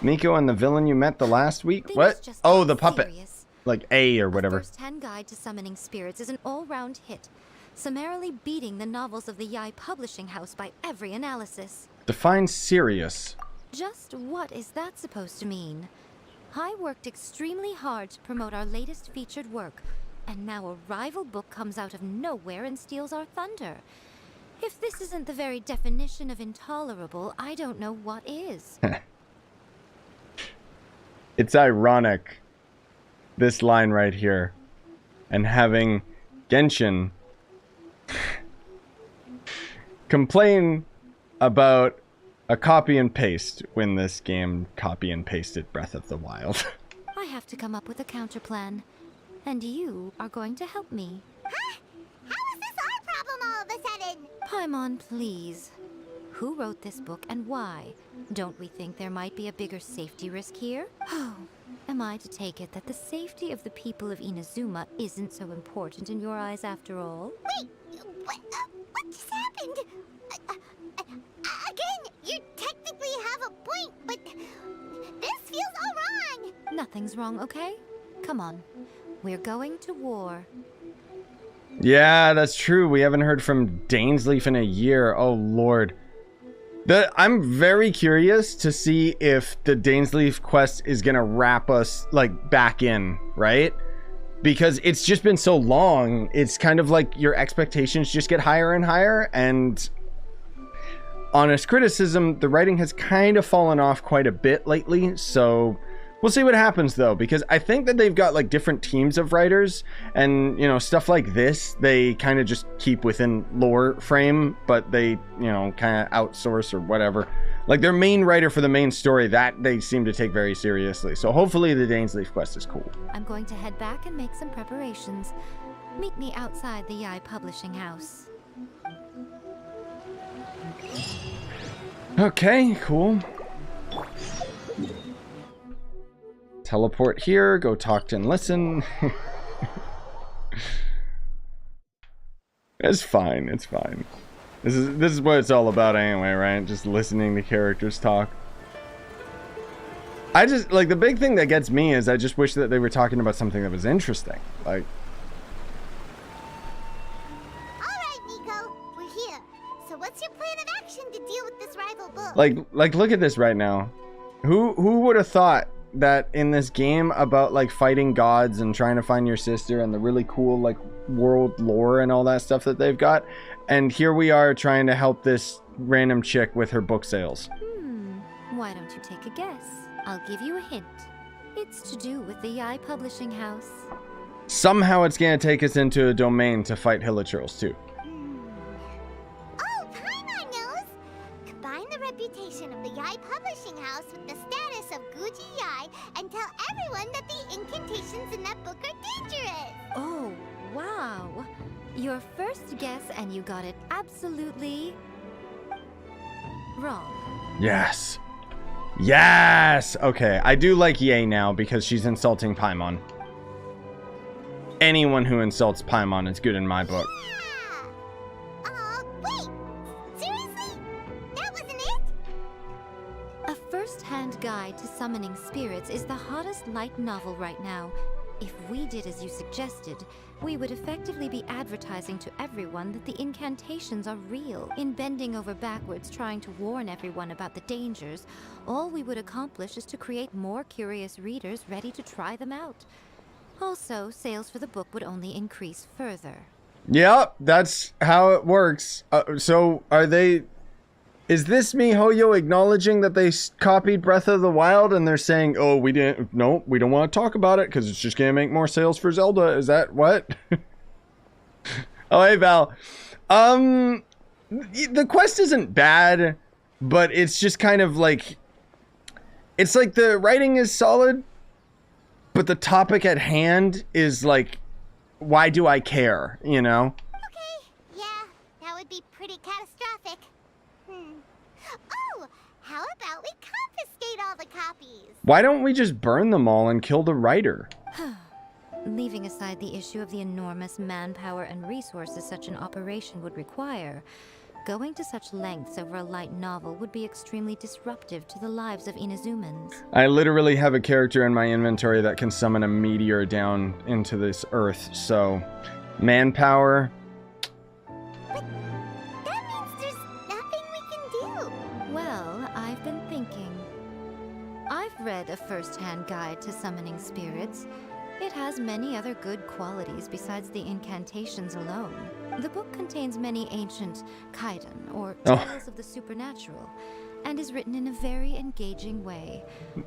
Miko and the villain you met the last week? Things What? just Oh, got the puppet. serious. Like A or whatever. First-Hand Guide to Summoning Spirits is an all-round hit, summarily beating the novels of the Yae Publishing House by every analysis. Define serious. Just what is that supposed to mean? I worked extremely hard to promote our latest featured work, and now a rival book comes out of nowhere and steals our thunder. If this isn't the very definition of intolerable, I don't know what is. It's ironic, this line right here, and having Genshin complain about a copy and paste when this game copy and pasted Breath of the Wild. I have to come up with a counterplan, and you are going to help me. Huh? How is this our problem all of a sudden? Paimon, please. Who wrote this book and why? Don't we think there might be a bigger safety risk here? Oh, am I to take it that the safety of the people of Inazuma isn't so important in your eyes after all? Wait, what just happened? Again, you technically have a point, but this feels all wrong. Nothing's wrong, okay? Come on. We're going to war. Yeah, that's true. We haven't heard from Dainsleif in a year. Oh, Lord. I'm very curious to see if the Dainsleif quest is going to wrap us, like, back in, right? Because it's just been so long. It's kind of like your expectations just get higher and higher. And honest criticism, the writing has kind of fallen off quite a bit lately. So we'll see what happens, though, because I think that they've got like different teams of writers, and you know, stuff like this they kind of just keep within lore frame, but they, you know, kind of outsource or whatever. Like their main writer for the main story, that they seem to take very seriously. So hopefully the Dainsleif quest is cool. I'm going to head back and make some preparations. Meet me outside the Yae Publishing House. Okay, cool. Teleport here, go talk to and listen. It's fine, it's fine. This is what it's all about anyway, right? Just listening to characters talk. I just, like, the big thing that gets me is I just wish that they were talking about something that was interesting. Like, Alright, Miko, we're here. So what's your plan of action to deal with this rival book? like look at this right now. Who would have thought that in this game about like fighting gods and trying to find your sister and the really cool like world lore and all that stuff that they've got, and here we are trying to help this random chick with her book sales. Why don't you take a guess? I'll give you a hint. It's to do with the Yae Publishing House. Somehow it's gonna take us into a domain to fight Hilichurls too. Oh, Paimon knows! Combine the reputation of the Yae Publishing House with the status of Guji Yae and tell everyone that the incantations in that book are dangerous! Oh, wow. Your first guess and you got it absolutely wrong. Yes. Yes! Okay, I do like Yae now because she's insulting Paimon. Anyone who insults Paimon is good in my book. Yeah! Wait! Seriously? First-hand Guide to Summoning Spirits is the hottest light novel right now. If we did as you suggested, we would effectively be advertising to everyone that the incantations are real. In bending over backwards trying to warn everyone about the dangers, all we would accomplish is to create more curious readers ready to try them out. Also, sales for the book would only increase further. Yep, that's how it works. So are they... Is this MiHoYo acknowledging that they copied Breath of the Wild and they're saying, oh, we didn't, no, we don't want to talk about it because it's just going to make more sales for Zelda? Is that what? Oh, hey, Val. The quest isn't bad, but it's just kind of like, it's like the writing is solid, but the topic at hand is like, why do I care, you know? Okay, yeah, that would be pretty catastrophic. Oh, how about we confiscate all the copies? Why don't we just burn them all and kill the writer? Leaving aside the issue of the enormous manpower and resources such an operation would require, going to such lengths over a light novel would be extremely disruptive to the lives of Inazumans. I literally have a character in my inventory that can summon a meteor down into this earth, so manpower. But that means there's nothing we can do. Well, I've been thinking. I've read A First-Hand Guide to Summoning Spirits. It has many other good qualities besides the incantations alone. The book contains many ancient kaiden, or tales of the supernatural, and is written in a very engaging way.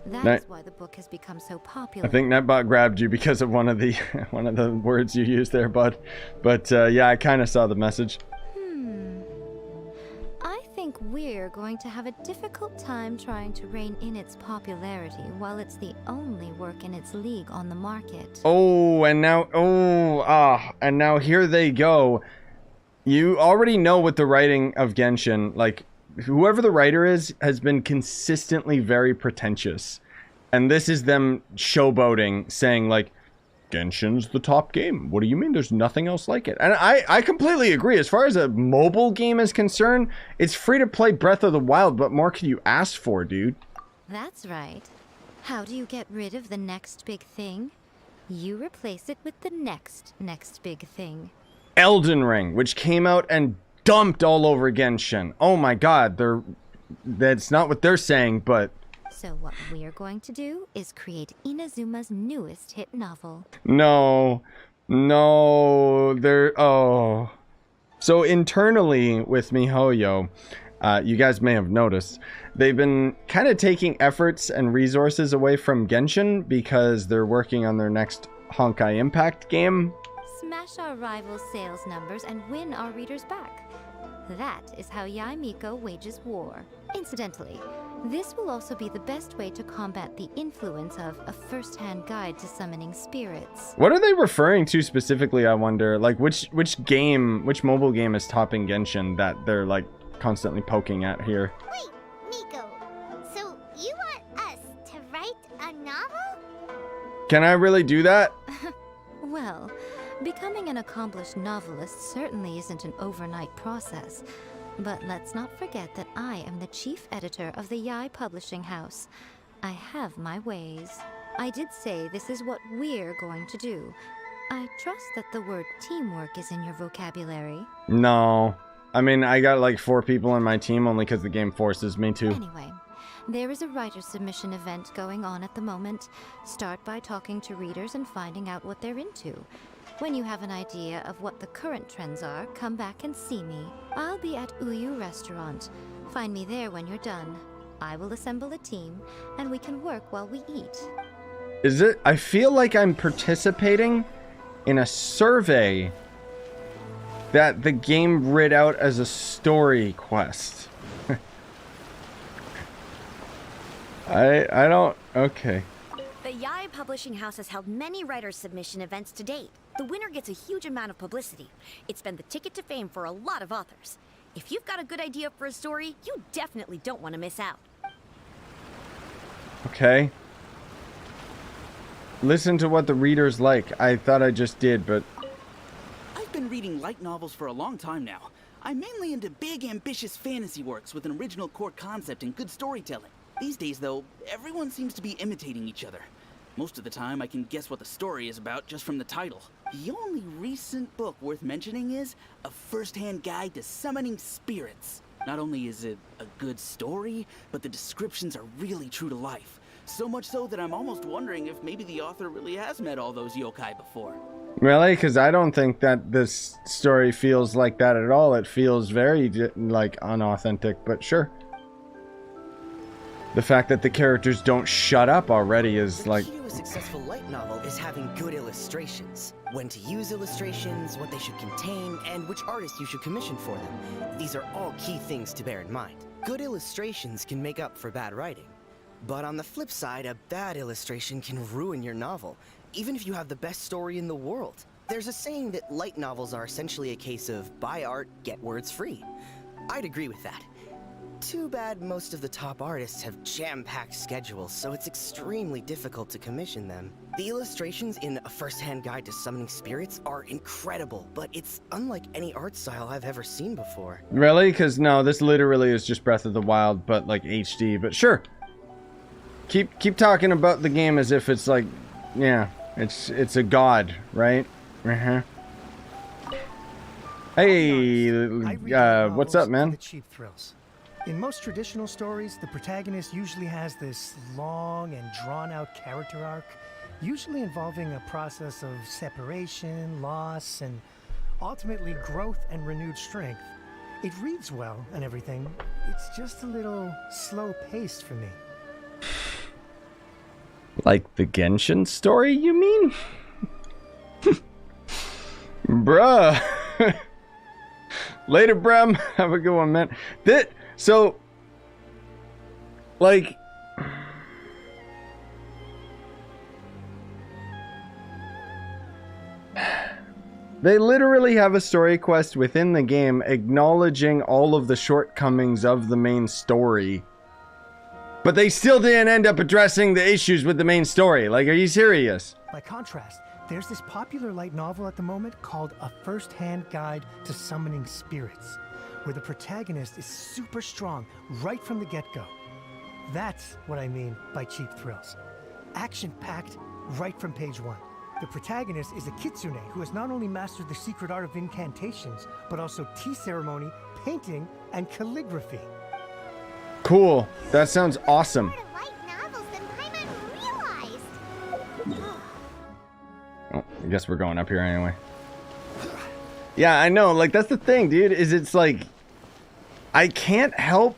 That is why the book has become so popular. I think Netbot grabbed you because of one of the words you used there, bud. But yeah, I kind of saw the message. I think we're going to have a difficult time trying to rein in its popularity while it's the only work in its league on the market. Oh, and now, and now here they go. You already know what the writing of Genshin, like, whoever the writer is, has been consistently very pretentious. And this is them showboating, saying, like, Genshin's the top game. What do you mean there's nothing else like it? And I completely agree. As far as a mobile game is concerned, it's free to play Breath of the Wild. What more could you ask for, dude? That's right. How do you get rid of the next big thing? You replace it with the next big thing. Elden Ring, which came out and dumped all over Genshin. Oh my god, that's not what they're saying, but... So what we're going to do is create Inazuma's newest hit novel. No, So internally with MiHoYo, you guys may have noticed, they've been kind of taking efforts and resources away from Genshin because they're working on their next Honkai Impact game. Smash our rivals' sales numbers and win our readers back. That is how Yae Miko wages war. Incidentally, this will also be the best way to combat the influence of A First-Hand Guide to Summoning Spirits. What are they referring to specifically, I wonder? Like, which mobile game is topping Genshin that they're, like, constantly poking at here? Wait, Miko, so you want us to write a novel? Can I really do that? Well, becoming an accomplished novelist certainly isn't an overnight process. But let's not forget that I am the chief editor of the Yae Publishing House. I have my ways. I did say this is what we're going to do. I trust that the word teamwork is in your vocabulary. No. I mean, I got like 4 people in my team only because the game forces me to. Anyway, there is a writer submission event going on at the moment. Start by talking to readers and finding out what they're into. When you have an idea of what the current trends are, come back and see me. I'll be at Uyu Restaurant. Find me there when you're done. I will assemble a team, and we can work while we eat. Is it? I feel like I'm participating in a survey that the game read out as a story quest. I don't... Okay. The Yae Publishing House has held many writer submission events to date. The winner gets a huge amount of publicity. It's been the ticket to fame for a lot of authors. If you've got a good idea for a story, you definitely don't want to miss out. Okay. Listen to what the readers like. I thought I just did, but... I've been reading light novels for a long time now. I'm mainly into big, ambitious fantasy works with an original core concept and good storytelling. These days, though, everyone seems to be imitating each other. Most of the time, I can guess what the story is about just from the title. The only recent book worth mentioning is A First-Hand Guide to Summoning Spirits. Not only is it a good story, but the descriptions are really true to life. So much so that I'm almost wondering if maybe the author really has met all those yokai before. Really? Because I don't think that this story feels like that at all. It feels very, like, unauthentic, but sure. The fact that the characters don't shut up already is like... The key to a successful light novel is having good illustrations. When to use illustrations, what they should contain, and which artist you should commission for them. These are all key things to bear in mind. Good illustrations can make up for bad writing. But on the flip side, a bad illustration can ruin your novel, even if you have the best story in the world. There's a saying that light novels are essentially a case of buy art, get words free. I'd agree with that. Too bad most of the top artists have jam-packed schedules, so it's extremely difficult to commission them. The illustrations in A First-Hand Guide to Summoning Spirits are incredible, but it's unlike any art style I've ever seen before. Really? Because no, this literally is just Breath of the Wild, but like HD, but sure. Keep talking about the game as if it's like, yeah, it's a god, right? Uh-huh. Hey, what's up, man? The cheap thrills. In most traditional stories, the protagonist usually has this long and drawn-out character arc, usually involving a process of separation, loss, and ultimately growth and renewed strength. It reads well and everything. It's just a little slow-paced for me. Like the Genshin story, you mean? Bruh. Later, Brem. Have a good one, man. So, like, they literally have a story quest within the game acknowledging all of the shortcomings of the main story. But they still didn't end up addressing the issues with the main story. Like, are you serious? By contrast, there's this popular light novel at the moment called A First-Hand Guide to Summoning Spirits, where the protagonist is super strong right from the get-go. That's what I mean by cheap thrills. Action-packed right from page one. The protagonist is a Kitsune who has not only mastered the secret art of incantations, but also tea ceremony, painting, and calligraphy. Cool. That sounds awesome. Oh, I guess we're going up here anyway. Yeah, I know. Like, that's the thing, dude, is it's like, I can't help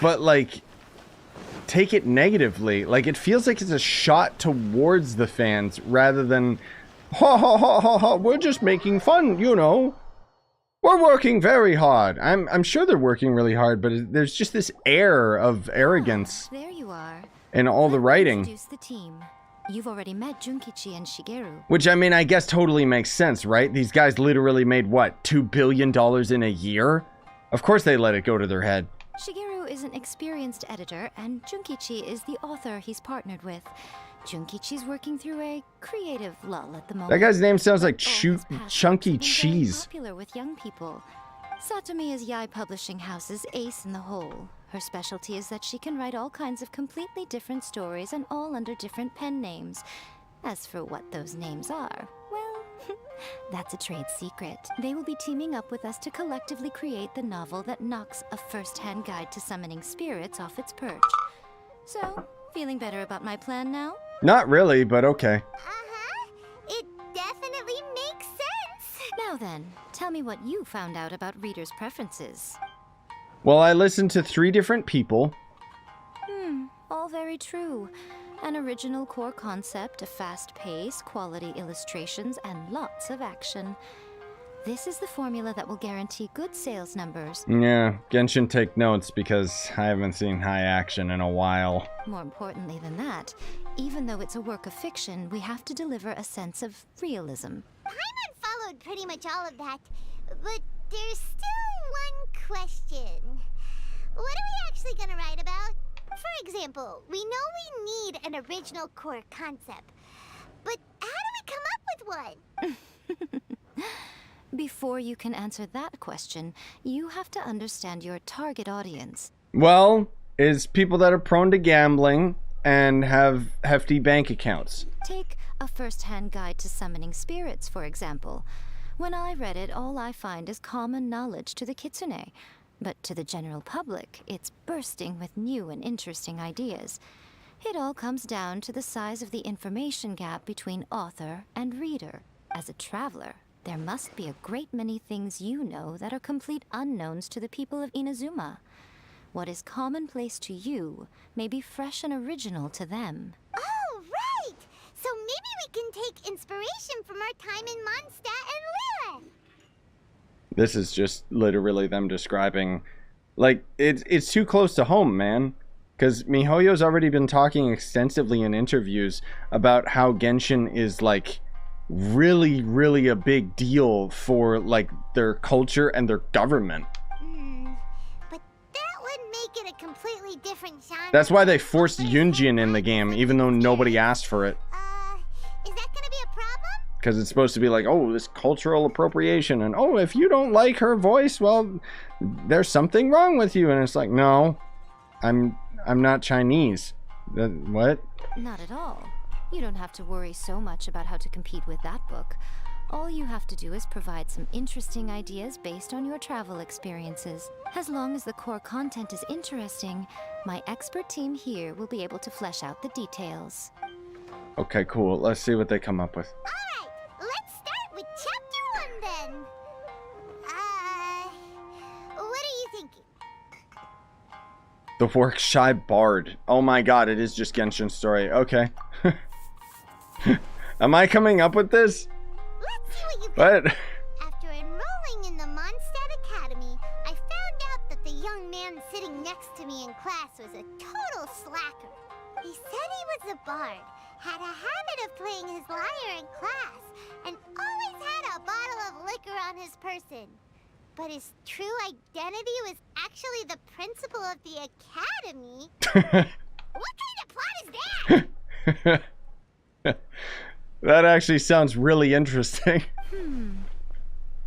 but, like, take it negatively. Like, it feels like it's a shot towards the fans rather than, ha ha ha ha ha, we're just making fun, you know. We're working very hard. I'm sure they're working really hard, but there's just this air of arrogance. There you are. In all the writing. Introduce the team. You've already met Junkichi and Shigeru. Which, I mean, I guess totally makes sense, right? These guys literally made, what, $2 billion in a year? Of course they let it go to their head. Shigeru is an experienced editor, and Junkichi is the author he's partnered with. Junkichi's working through a creative lull at the moment. That guy's name sounds like Chunky Cheese. Popular with young people. Satomi is Yae Publishing House's ace in the hole. Her specialty is that she can write all kinds of completely different stories and all under different pen names. As for what those names are, well, that's a trade secret. They will be teaming up with us to collectively create the novel that knocks A First-Hand Guide to Summoning Spirits off its perch. So, feeling better about my plan now? Not really, but okay. Uh-huh. It definitely makes sense. Now then, tell me what you found out about readers' preferences. Well, I listened to 3 different people. All very true. An original core concept, a fast pace, quality illustrations, and lots of action. This is the formula that will guarantee good sales numbers. Yeah, Genshin take notes because I haven't seen high action in a while. More importantly than that, even though it's a work of fiction, we have to deliver a sense of realism. Paimon followed pretty much all of that, but there's still one question. What are we actually gonna write about? For example, we know we need an original core concept, but how do we come up with one? Before you can answer that question, you have to understand your target audience. Well, is people that are prone to gambling and have hefty bank accounts. Take a first-hand guide to summoning spirits, for example. When I read it, all I find is common knowledge to the Kitsune. But to the general public, it's bursting with new and interesting ideas. It all comes down to the size of the information gap between author and reader. As a traveler, there must be a great many things you know that are complete unknowns to the people of Inazuma. What is commonplace to you may be fresh and original to them. Oh, right! So maybe we can take inspiration from our time in Mondstadt and Lille. This is just literally them describing, like, it's too close to home, man. Because MiHoYo's already been talking extensively in interviews about how Genshin is, like, really, really a big deal for, like, their culture and their government. But that would make it a completely different genre. That's why they forced Yunjin in the game, even though nobody asked for it. Is that gonna be a problem? Because it's supposed to be like, oh, this cultural appropriation, and oh, if you don't like her voice, well, there's something wrong with you. And it's like, no, I'm not Chinese. What? Not at all. You don't have to worry so much about how to compete with that book. All you have to do is provide some interesting ideas based on your travel experiences. As long as the core content is interesting, my expert team here will be able to flesh out the details. Okay, cool. Let's see what they come up with. Alright, let's start with chapter 1 then. What are you thinking? The Work-Shy Bard. Oh my god, it is just Genshin Story. Okay. Am I coming up with this? Let's see what you've got. What? After enrolling in the Mondstadt Academy, I found out that the young man sitting next to me in class was a total slacker. He said he was a bard, had a habit of playing his lyre in class, and always had a bottle of liquor on his person. But his true identity was actually the principal of the academy. What kind of plot is that? That actually sounds really interesting.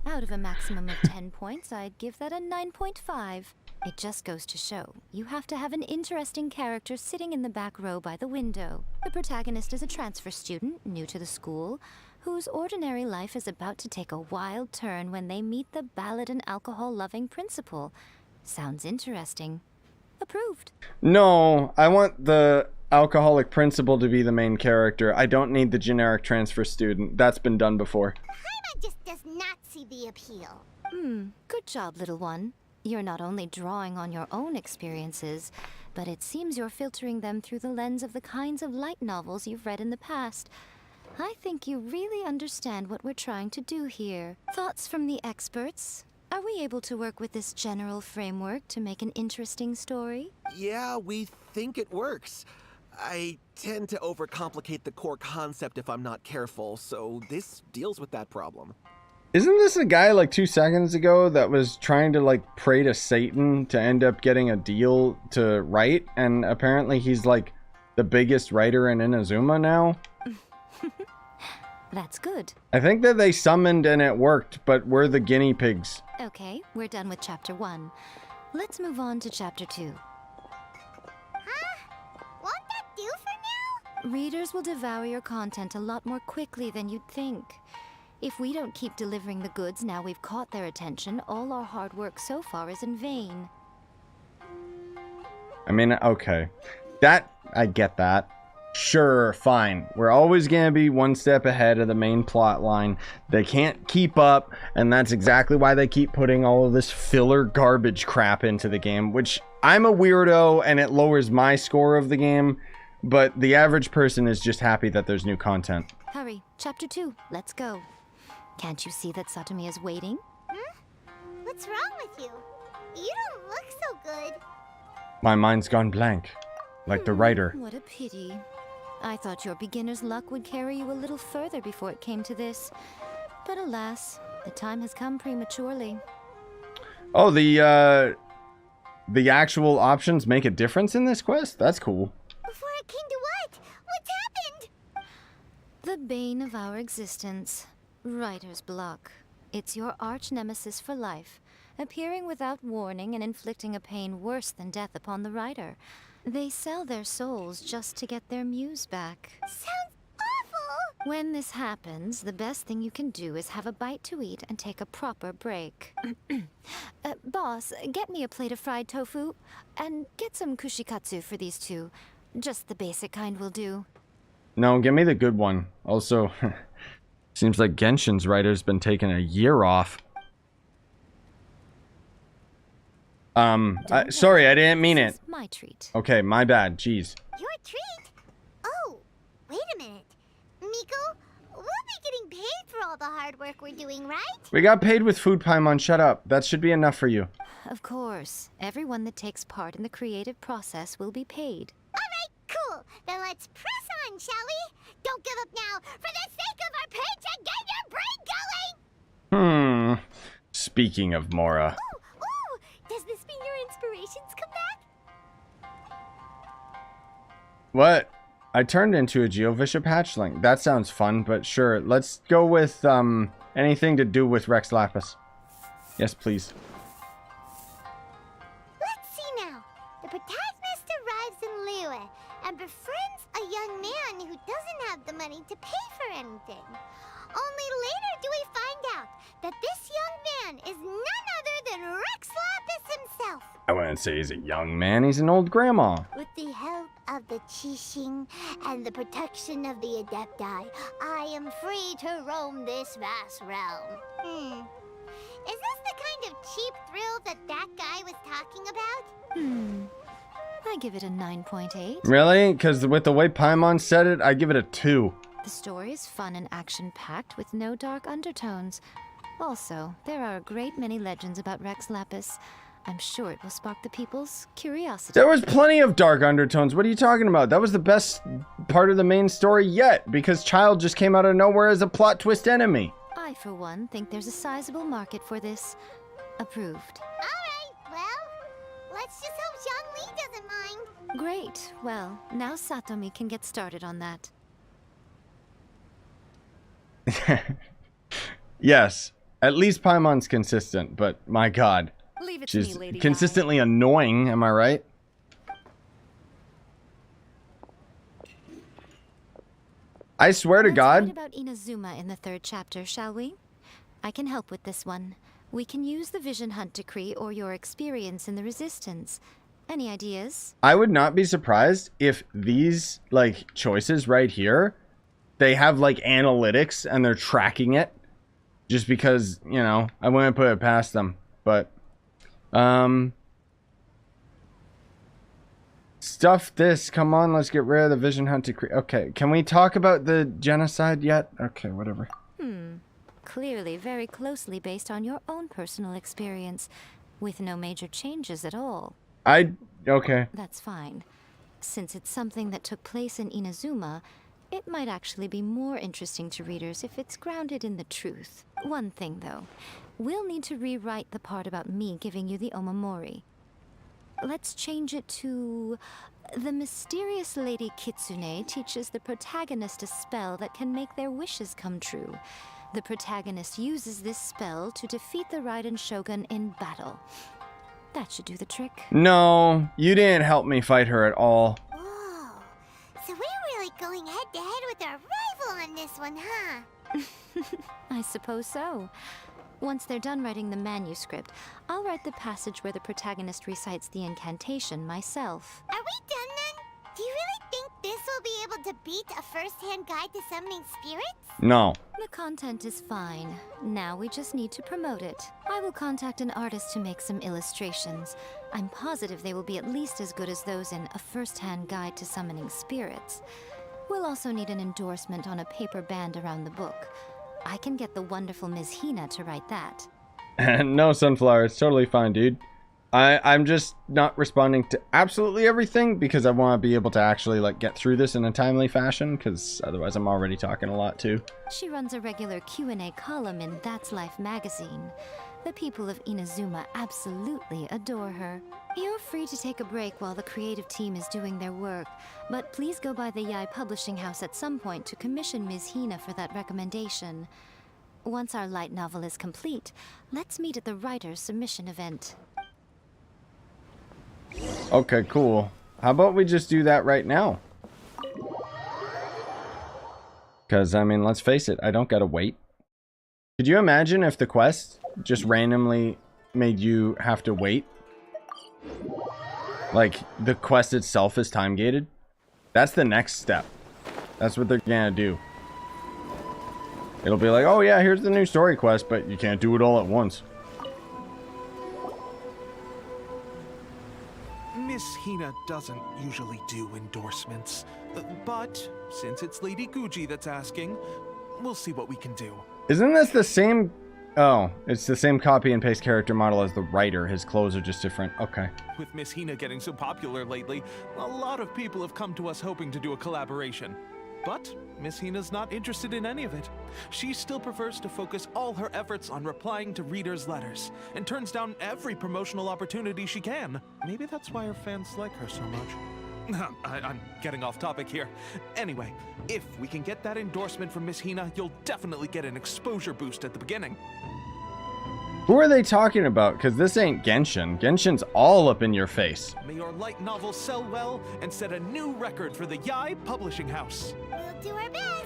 Out of a maximum of 10 points, I'd give that a 9.5. It just goes to show, you have to have an interesting character sitting in the back row by the window. The protagonist is a transfer student, new to the school, whose ordinary life is about to take a wild turn when they meet the ballad and alcohol-loving principal. Sounds interesting. Approved. No, I want the alcoholic principal to be the main character. I don't need the generic transfer student. That's been done before. Paimon just does not see the appeal. Good job, little one. You're not only drawing on your own experiences, but it seems you're filtering them through the lens of the kinds of light novels you've read in the past. I think you really understand what we're trying to do here. Thoughts from the experts? Are we able to work with this general framework to make an interesting story? Yeah, we think it works. I tend to overcomplicate the core concept if I'm not careful, so this deals with that problem. Isn't this a guy like 2 seconds ago that was trying to like pray to Satan to end up getting a deal to write? And apparently he's like the biggest writer in Inazuma now? That's good. I think that they summoned and it worked, but we're the guinea pigs. Okay, we're done with chapter 1. Let's move on to chapter 2. Won't that do for now? Readers will devour your content a lot more quickly than you'd think. If we don't keep delivering the goods now we've caught their attention, all our hard work so far is in vain. I mean, okay. I get that. Sure, fine. We're always gonna be one step ahead of the main plot line. They can't keep up, and that's exactly why they keep putting all of this filler garbage crap into the game, which I'm a weirdo and it lowers my score of the game, but the average person is just happy that there's new content. Hurry, chapter 2, let's go. Can't you see that Satomi is waiting? What's wrong with you? You don't look so good. My mind's gone blank, like the writer. What a pity. I thought your beginner's luck would carry you a little further before it came to this. But alas, the time has come prematurely. Oh, the actual options make a difference in this quest? That's cool. Before it came to what? What's happened? The bane of our existence. Writer's block. It's your arch nemesis for life, appearing without warning and inflicting a pain worse than death upon the writer. They sell their souls just to get their muse back. Sounds awful! When this happens, the best thing you can do is have a bite to eat and take a proper break. Boss, get me a plate of fried tofu, and get some kushikatsu for these two. Just the basic kind will do. No, give me the good one. Also, seems like Genshin's writer's been taking a year off. Sorry, I didn't mean it. My treat. Okay, my bad. Jeez. Your treat? Oh, wait a minute. Miko, we'll be getting paid for all the hard work we're doing, right? We got paid with food, Paimon. Shut up. That should be enough for you. Of course. Everyone that takes part in the creative process will be paid. Alright, cool. Then let's press on, shall we? Don't give up now. For the sake of our paycheck, get your brain going! Speaking of Mora. Ooh, does this mean your inspirations come back? What? I turned into a Geovisha hatchling. That sounds fun, but sure. Let's go with, anything to do with Rex Lapis. Yes, please. Let's see now. The protagonist arrives in Liyue and befriends a young man who doesn't have the money to pay for anything. Only later do we find out that this young man is none other than Rex Lapis himself. I wouldn't say he's a young man. He's an old grandma. With the help of the Qixing and the protection of the Adepti, I am free to roam this vast realm. Is this the kind of cheap thrill that guy was talking about? I give it a 9.8. Really? Because with the way Paimon said it, I give it a 2. The story is fun and action-packed with no dark undertones. Also, there are a great many legends about Rex Lapis. I'm sure it will spark the people's curiosity. There was plenty of dark undertones. What are you talking about? That was the best part of the main story yet, because Child just came out of nowhere as a plot twist enemy. I, for one, think there's a sizable market for this. Approved. Alright, well, let's just hope Zhongli doesn't mind. Great. Well, now Satomi can get started on that. Yes, at least Paimon's consistent, but my god. Leave it She's to me, Lady consistently annoying, am I right? I swear to God. Let's read about Inazuma in the 3rd chapter, shall we? I can help with this one. We can use the Vision Hunt decree or your experience in the Resistance. Any ideas? I would not be surprised if these, like, choices right here, they have, like, analytics and they're tracking it. Just because, you know, I wouldn't put it past them. But, stuff this. Come on, let's get rid of the Vision Hunt decree. Okay, can we talk about the genocide yet? Okay, whatever. Clearly very closely based on your own personal experience, with no major changes at all. Okay. That's fine. Since it's something that took place in Inazuma, it might actually be more interesting to readers if it's grounded in the truth. One thing, though. We'll need to rewrite the part about me giving you the Omamori. Let's change it to... The mysterious Lady Kitsune teaches the protagonist a spell that can make their wishes come true. The protagonist uses this spell to defeat the Raiden Shogun in battle. That should do the trick. No, you didn't help me fight her at all. Whoa, so we're really going head-to-head with our rival on this one, huh? I suppose so. Once they're done writing the manuscript, I'll write the passage where the protagonist recites the incantation myself. Are we done then? Do you really think this will be able to beat a first-hand guide to summoning spirits? No. The content is fine. Now we just need to promote it. I will contact an artist to make some illustrations. I'm positive they will be at least as good as those in A First-Hand Guide to Summoning Spirits. We'll also need an endorsement on a paper band around the book. I can get the wonderful Ms. Hina to write that. No, Sunflower, it's totally fine, dude. I'm just not responding to absolutely everything because I want to be able to actually, like, get through this in a timely fashion, because otherwise I'm already talking a lot, too. She runs a regular Q&A column in That's Life magazine. The people of Inazuma absolutely adore her. You're free to take a break while the creative team is doing their work, but please go by the Yae Publishing House at some point to commission Ms. Hina for that recommendation. Once our light novel is complete, let's meet at the writer's submission event. Okay, cool. How about we just do that right now? Because, I mean, let's face it, I don't gotta wait. Could you imagine if the quest just randomly made you have to wait? Like, the quest itself is time-gated? That's the next step. That's what they're gonna do. It'll be like, oh yeah, here's the new story quest, but you can't do it all at once. Miss Hina doesn't usually do endorsements, but since it's Lady Guji that's asking, we'll see what we can do. Isn't this the same... Oh, it's the same copy and paste character model as the writer. His clothes are just different. Okay. With Miss Hina getting so popular lately, a lot of people have come to us hoping to do a collaboration. But Miss Hina's not interested in any of it. She still prefers to focus all her efforts on replying to readers' letters, and turns down every promotional opportunity she can. Maybe that's why her fans like her so much. I'm getting off topic here. Anyway, if we can get that endorsement from Miss Hina, you'll definitely get an exposure boost at the beginning. Who are they talking about? Because this ain't Genshin. Genshin's all up in your face. May your light novel sell well and set a new record for the Yae Publishing House. We'll do our best.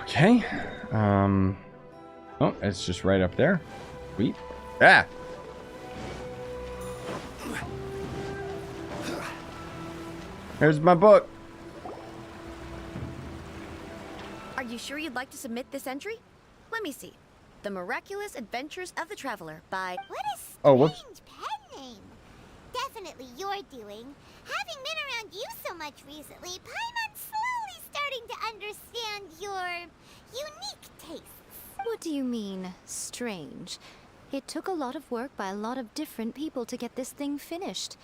Okay. Oh, it's just right up there. Sweet. Ah! Here's my book. Are you sure you'd like to submit this entry? Let me see. The Miraculous Adventures of the Traveler by... What a strange Oh, whoops. pen name. Definitely your doing. Having been around you so much recently, Paimon's slowly starting to understand your unique tastes. What do you mean, strange? It took a lot of work by a lot of different people to get this thing finished.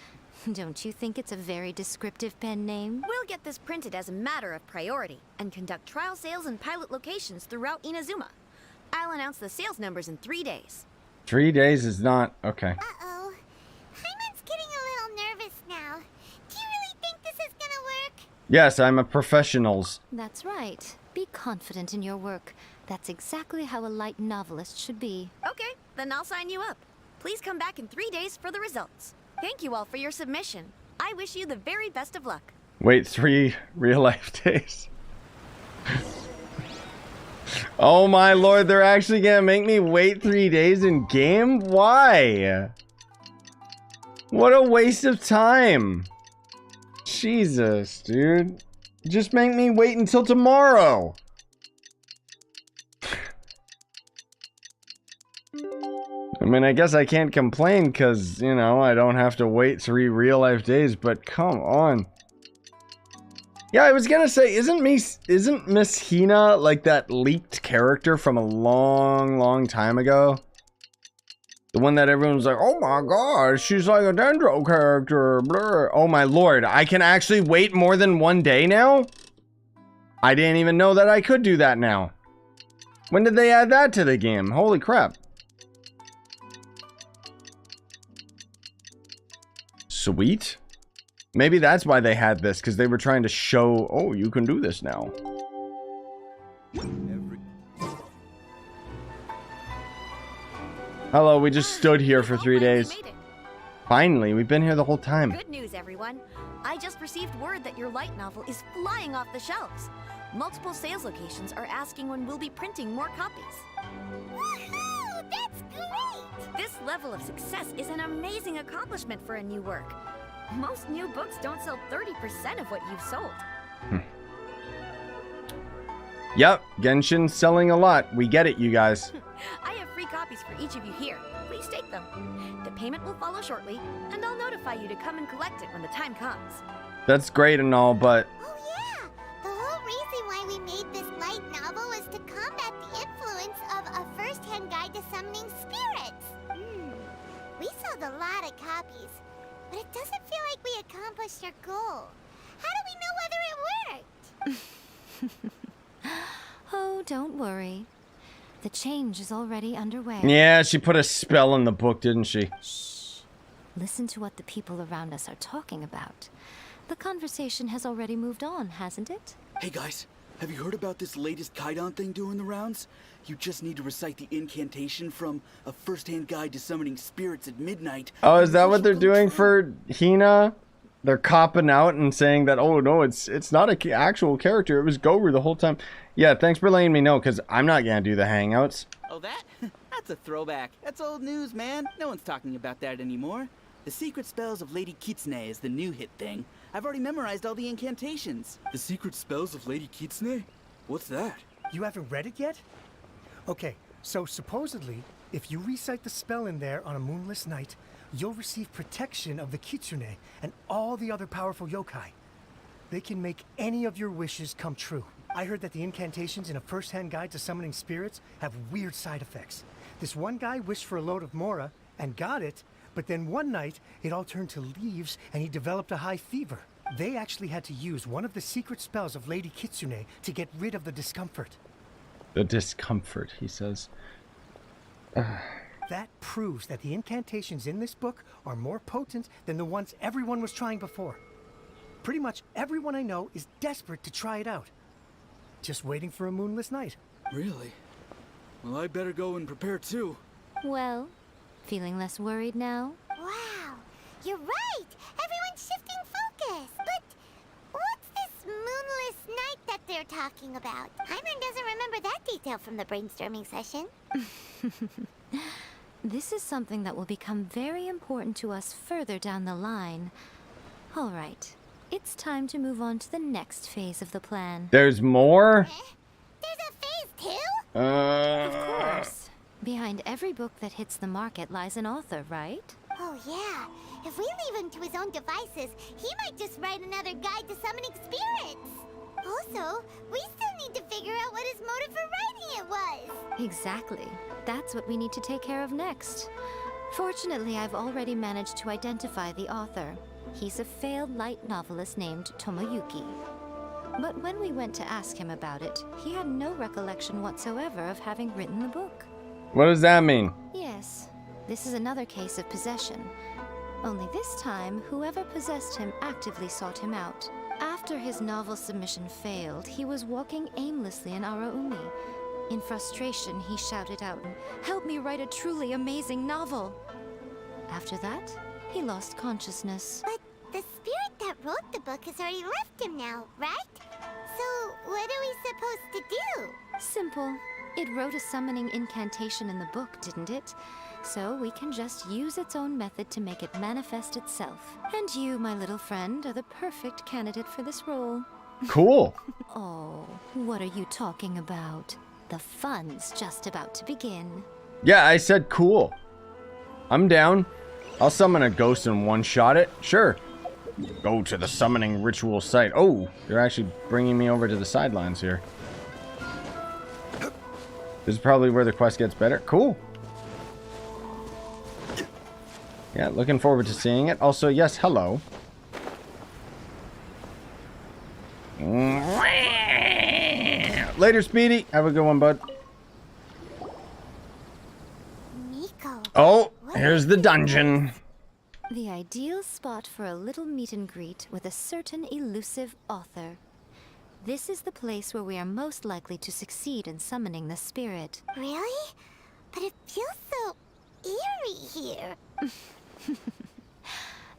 Don't you think it's a very descriptive pen name? We'll get this printed as a matter of priority and conduct trial sales in pilot locations throughout Inazuma. I'll announce the sales numbers in 3 days. 3 days is not... Okay. Uh-oh. Paimon's getting a little nervous now. Do you really think this is gonna work? Yes, I'm a professionals. That's right. Be confident in your work. That's exactly how a light novelist should be. Okay, then I'll sign you up. Please come back in 3 days for the results. Thank you all for your submission. I wish you the very best of luck. Wait 3 real-life days. Oh my lord, they're actually gonna make me wait 3 days in game? Why? What a waste of time. Jesus, dude. Just make me wait until tomorrow. I mean, I guess I can't complain because, you know, I don't have to wait 3 real-life days, but come on. Yeah, I was gonna say, isn't Miss Hina like that leaked character from a long time ago? The one that everyone's like, oh my gosh, she's like a Dendro character, blur. Oh my lord, I can actually wait more than 1 day now? I didn't even know that I could do that now. When did they add that to the game? Holy crap. Sweet. Maybe that's why they had this, because they were trying to show, oh, you can do this now. Hello, we just stood here for 3 days. Finally, we've been here the whole time. Good news, everyone. I just received word that your light novel is flying off the shelves. Multiple sales locations are asking when we'll be printing more copies. Woohoo! That's great! This level of success is an amazing accomplishment for a new work. Most new books don't sell 30% of what you've sold. Yep, Genshin's selling a lot. We get it, you guys. I have free copies for each of you here. Please take them. The payment will follow shortly, and I'll notify you to come and collect it when the time comes. That's great and all, but... Oh yeah! The whole reason why we made this light novel was to combat the influence of a first-hand guide to summoning spirits. We sold a lot of copies, but it doesn't feel like we accomplished our goal. How do we know whether it worked? Oh, don't worry. The change is already underway. Yeah, she put a spell in the book, didn't she? Shh. Listen to what the people around us are talking about. The conversation has already moved on, hasn't it? Hey guys, have you heard about this latest Kaidan thing doing the rounds? You just need to recite the incantation from A First-Hand Guide to Summoning Spirits at Midnight. Oh, is that what they're doing for Hina? They're copping out and saying that, oh no, it's not a actual character. It was Goru the whole time. Yeah, thanks for letting me know, because I'm not going to do the hangouts. Oh, that? That's a throwback. That's old news, man. No one's talking about that anymore. The Secret Spells of Lady Kitsune is the new hit thing. I've already memorized all the incantations. The Secret Spells of Lady Kitsune? What's that? You haven't read it yet? Okay, so supposedly, if you recite the spell in there on a moonless night, you'll receive protection of the Kitsune and all the other powerful yokai. They can make any of your wishes come true. I heard that the incantations in A First-Hand Guide to Summoning Spirits have weird side effects. This one guy wished for a load of mora and got it, but then one night it all turned to leaves and he developed a high fever. They actually had to use one of the secret spells of Lady Kitsune to get rid of the discomfort. The discomfort, he says. That proves that the incantations in this book are more potent than the ones everyone was trying before. Pretty much everyone I know is desperate to try it out. Just waiting for a moonless night. Really? Well, I better go and prepare too. Well, feeling less worried now? Wow, you're right. Everyone's shifting focus. But what's this moonless night that they're talking about? Hyman doesn't remember that detail from the brainstorming session. This is something that will become very important to us further down the line. All right, it's time to move on to the next phase of the plan. There's more? There's a phase 2? Of course. Behind every book that hits the market lies an author, right? Oh yeah. If we leave him to his own devices, he might just write another guide to summoning spirits. Also, we still need to figure out what his motive for writing it was. Exactly. That's what we need to take care of next. Fortunately, I've already managed to identify the author. He's a failed light novelist named Tomoyuki. But when we went to ask him about it, he had no recollection whatsoever of having written the book. What does that mean? Yes, this is another case of possession. Only this time, whoever possessed him actively sought him out. After his novel submission failed, he was walking aimlessly in Araumi. In frustration, he shouted out, "Help me write a truly amazing novel!" After that, he lost consciousness. But the spirit that wrote the book has already left him now, right? So what are we supposed to do? Simple. It wrote a summoning incantation in the book, didn't it? So we can just use its own method to make it manifest itself. And you, my little friend, are the perfect candidate for this role. Cool. Oh, what are you talking about? The fun's just about to begin. Yeah, I said cool. I'm down. I'll summon a ghost and one-shot it. Sure. Go to the summoning ritual site. Oh, you're actually bringing me over to the sidelines here. This is probably where the quest gets better. Cool. Yeah, looking forward to seeing it. Also, yes, hello. Later, Speedy. Have a good one, bud. Miko. Oh, here's the dungeon. The ideal spot for a little meet and greet with a certain elusive author. This is the place where we are most likely to succeed in summoning the spirit. Really? But it feels so eerie here.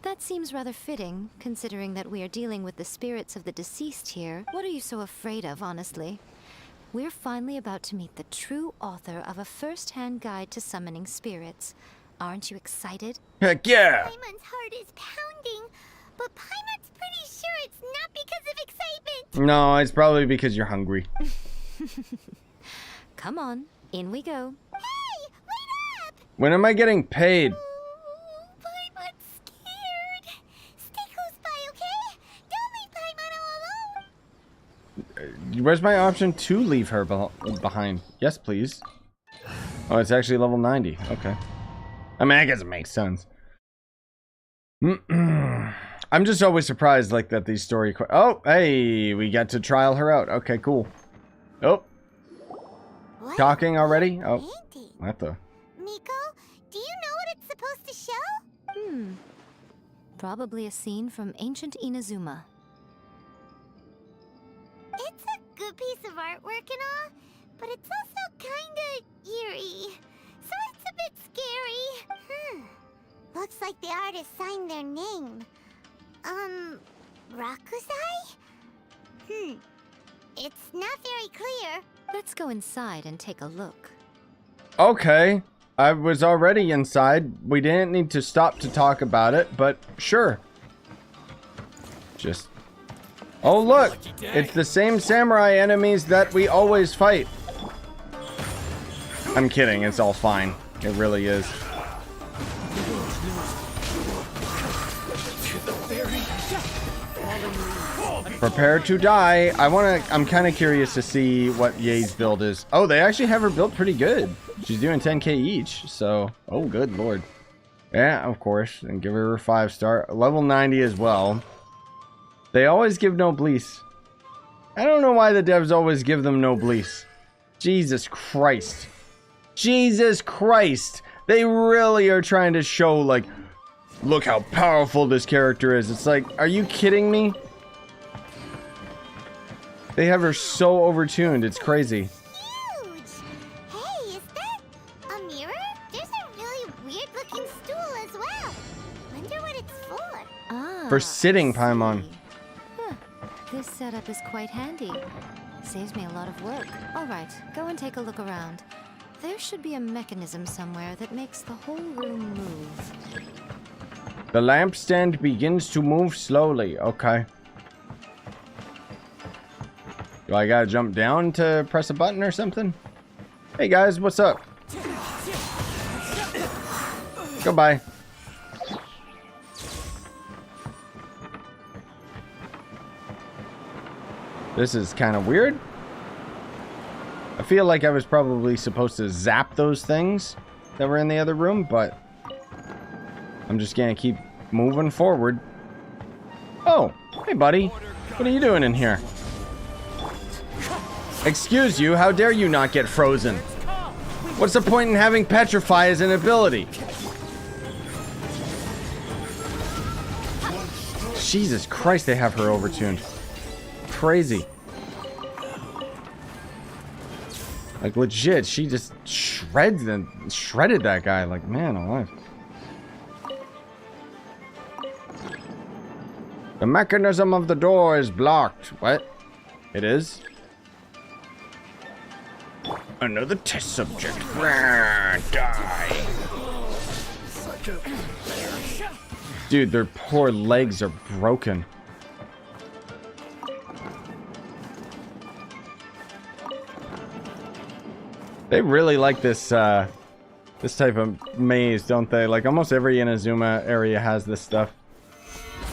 That seems rather fitting, considering that we are dealing with the spirits of the deceased here. What are you so afraid of, honestly? We're finally about to meet the true author of A First-Hand Guide to Summoning Spirits. Aren't you excited? Heck yeah! Paimon's heart is pounding, but Paimon's pretty sure it's not because of excitement. No, it's probably because you're hungry. Come on, in we go. Hey, wait up! When am I getting paid? Paimon's scared. Stay close by, okay? Don't leave Paimon all alone. Where's my option to leave her behind? Yes, please. Oh, it's actually level 90. Okay. I mean, I guess it makes sense. I'm just always surprised, like, that these story... Oh, hey, we get to trial her out. Okay, cool. Oh. What? Talking already? Oh, Painting. what the... Miko, do you know what it's supposed to show? Probably a scene from ancient Inazuma. It looks like the artist signed their name. Rakusai? It's not very clear. Let's go inside and take a look. Okay. I was already inside. We didn't need to stop to talk about it, but sure. Just... Oh, look! It's the same samurai enemies that we always fight. I'm kidding. It's all fine. It really is. Prepare to die. I'm kind of curious to see what Yae's build is. Oh, they actually have her built pretty good. She's doing 10k each, so... Oh, good lord. Yeah, of course. And give her a 5-star. Level 90 as well. They always give Noblesse. I don't know why the devs always give them Noblesse. Jesus Christ. Jesus Christ. They really are trying to show, like, look how powerful this character is. It's like, are you kidding me? They have her so overtuned. It's crazy. Huge! Hey, is that a mirror? There's a really weird looking stool as well. Wonder what it's for. Ah. For sitting, Paimon. Huh. This setup is quite handy. Saves me a lot of work. Alright, go and take a look around. There should be a mechanism somewhere that makes the whole room move. The lampstand begins to move slowly. Okay. Do I gotta jump down to press a button or something? Hey guys, what's up? Goodbye. This is kind of weird. I feel like I was probably supposed to zap those things that were in the other room, but I'm just gonna keep moving forward. Oh, hey buddy. What are you doing in here? Excuse you, how dare you not get frozen? What's the point in having petrify as an ability? Jesus Christ, they have her overtuned. Crazy. Like legit, she just shredded that guy. Like, man alive. The mechanism of the door is blocked. What? It is? Another test subject. Die. Dude, their poor legs are broken. They really like this this type of maze, don't they? Like almost every Inazuma area has this stuff.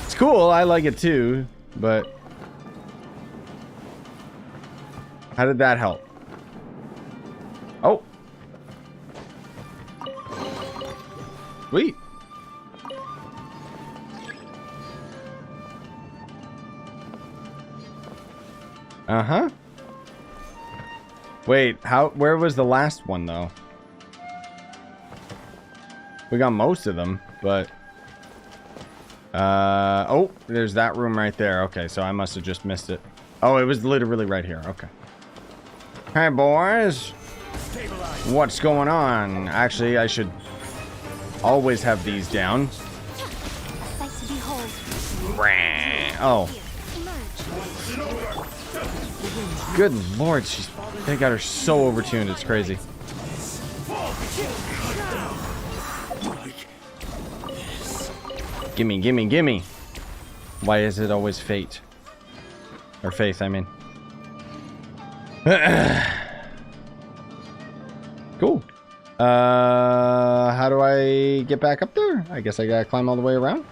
It's cool, I like it too, but how did that help? Oh. Sweet. Uh-huh. Wait, where was the last one though? We got most of them, but oh, there's that room right there. Okay, so I must have just missed it. Oh, it was literally right here. Okay. Hey boys. What's going on? Actually, I should always have these down. Oh. Good lord, they got her so overtuned, it's crazy. Gimme, gimme, gimme. Why is it always fate? Or faith, I mean. Cool. How do I get back up there? I guess I gotta climb all the way around.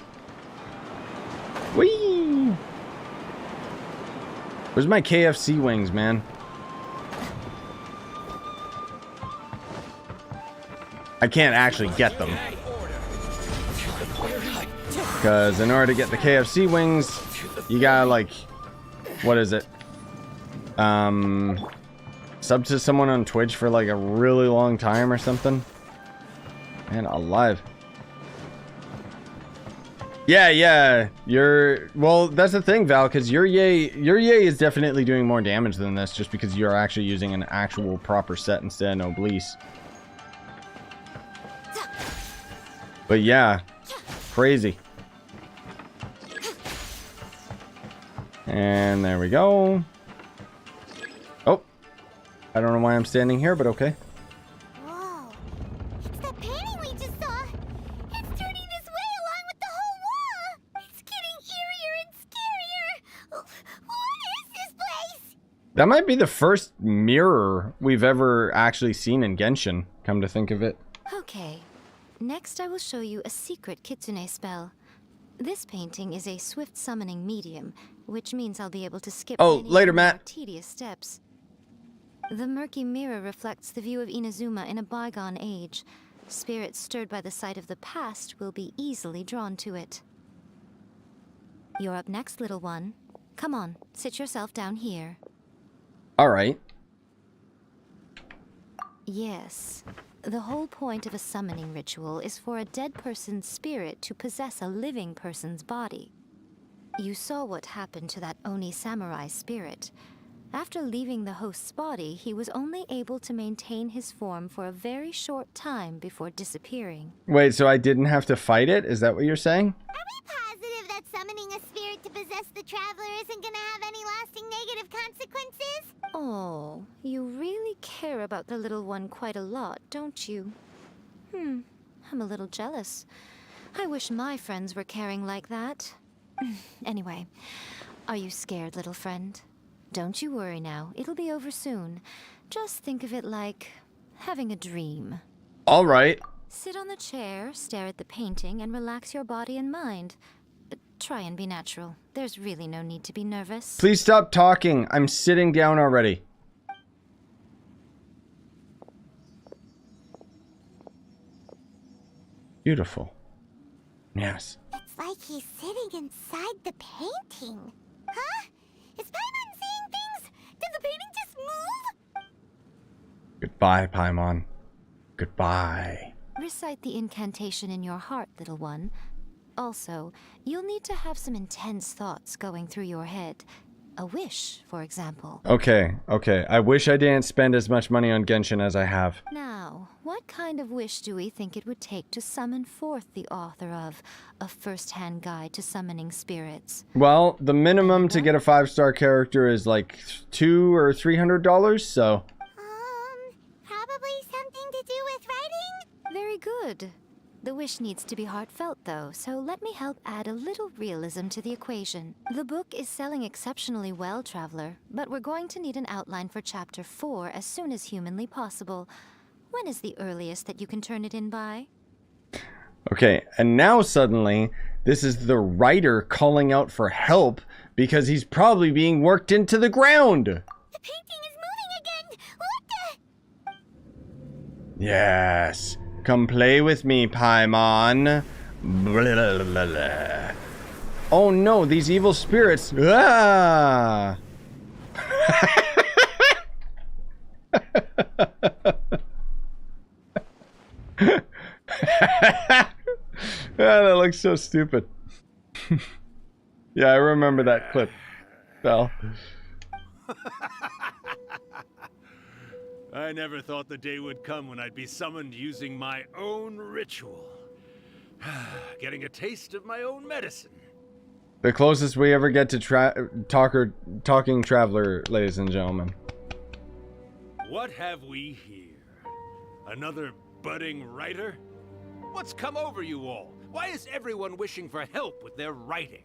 Whee! Where's my KFC wings, man? I can't actually get them. Because in order to get the KFC wings, you gotta like, what is it? Sub to someone on Twitch for like a really long time or something. Man, alive. Yeah, well, that's the thing, Val, because your Yae is definitely doing more damage than this just because you're actually using an actual proper set instead of Noblesse. But yeah, Crazy. And there we go. Oh. I don't know why I'm standing here, but okay. Whoa. It's that painting we just saw. It's turning this way along with the whole wall. It's getting eerier and scarier. What is this place? That might be the first mirror we've ever actually seen in Genshin, come to think of it. Okay. Next, I will show you a secret Kitsune spell. This painting is a swift summoning medium, which means I'll be able to skip many later, more Matt. tedious steps. The murky mirror reflects the view of Inazuma in a bygone age. Spirits stirred by the sight of the past will be easily drawn to it. You're up next, little one. Come on, sit yourself down here. All right. Yes. The whole point of a summoning ritual is for a dead person's spirit to possess a living person's body. You saw what happened to that Oni samurai spirit. After leaving the host's body, he was only able to maintain his form for a very short time before disappearing. Wait, so I didn't have to fight it? Is that what you're saying? Are we positive that summoning a spirit to possess the traveler isn't gonna have any lasting negative consequences? Oh, you really care about the little one quite a lot, don't you? I'm a little jealous. I wish my friends were caring like that. Anyway, are you scared, little friend? Don't you worry now, it'll be over soon. Just think of it like having a dream. All right. Sit on the chair, stare at the painting, and relax your body and mind. Try and be natural. There's really no need to be nervous. Please stop talking. I'm sitting down already. Beautiful. Yes. It's like he's sitting inside the painting. Huh? Is Paimon seeing things? Did the painting just move? Goodbye, Paimon. Goodbye. Recite the incantation in your heart, little one. Also, you'll need to have some intense thoughts going through your head. A wish, for example. Okay. I wish I didn't spend as much money on Genshin as I have. Now, what kind of wish do we think it would take to summon forth the author of A First-Hand Guide to Summoning Spirits? Well, the minimum to get a 5-star character is like $200 or $300, so... Probably something to do with writing? Very good. The wish needs to be heartfelt, though, so let me help add a little realism to the equation. The book is selling exceptionally well, Traveler, but we're going to need an outline for Chapter 4 as soon as humanly possible. When is the earliest that you can turn it in by? Okay, and now suddenly, this is the writer calling out for help because he's probably being worked into the ground! The painting is moving again! What the... Yes. Come play with me, Paimon. Blah, blah, blah. Oh no, these evil spirits. Ah! That looks so stupid. Yeah, I remember that clip. Bell. I never thought the day would come when I'd be summoned using my own ritual. Getting a taste of my own medicine. The closest we ever get to talking traveler, ladies and gentlemen. What have we here? Another budding writer? What's come over you all? Why is everyone wishing for help with their writing?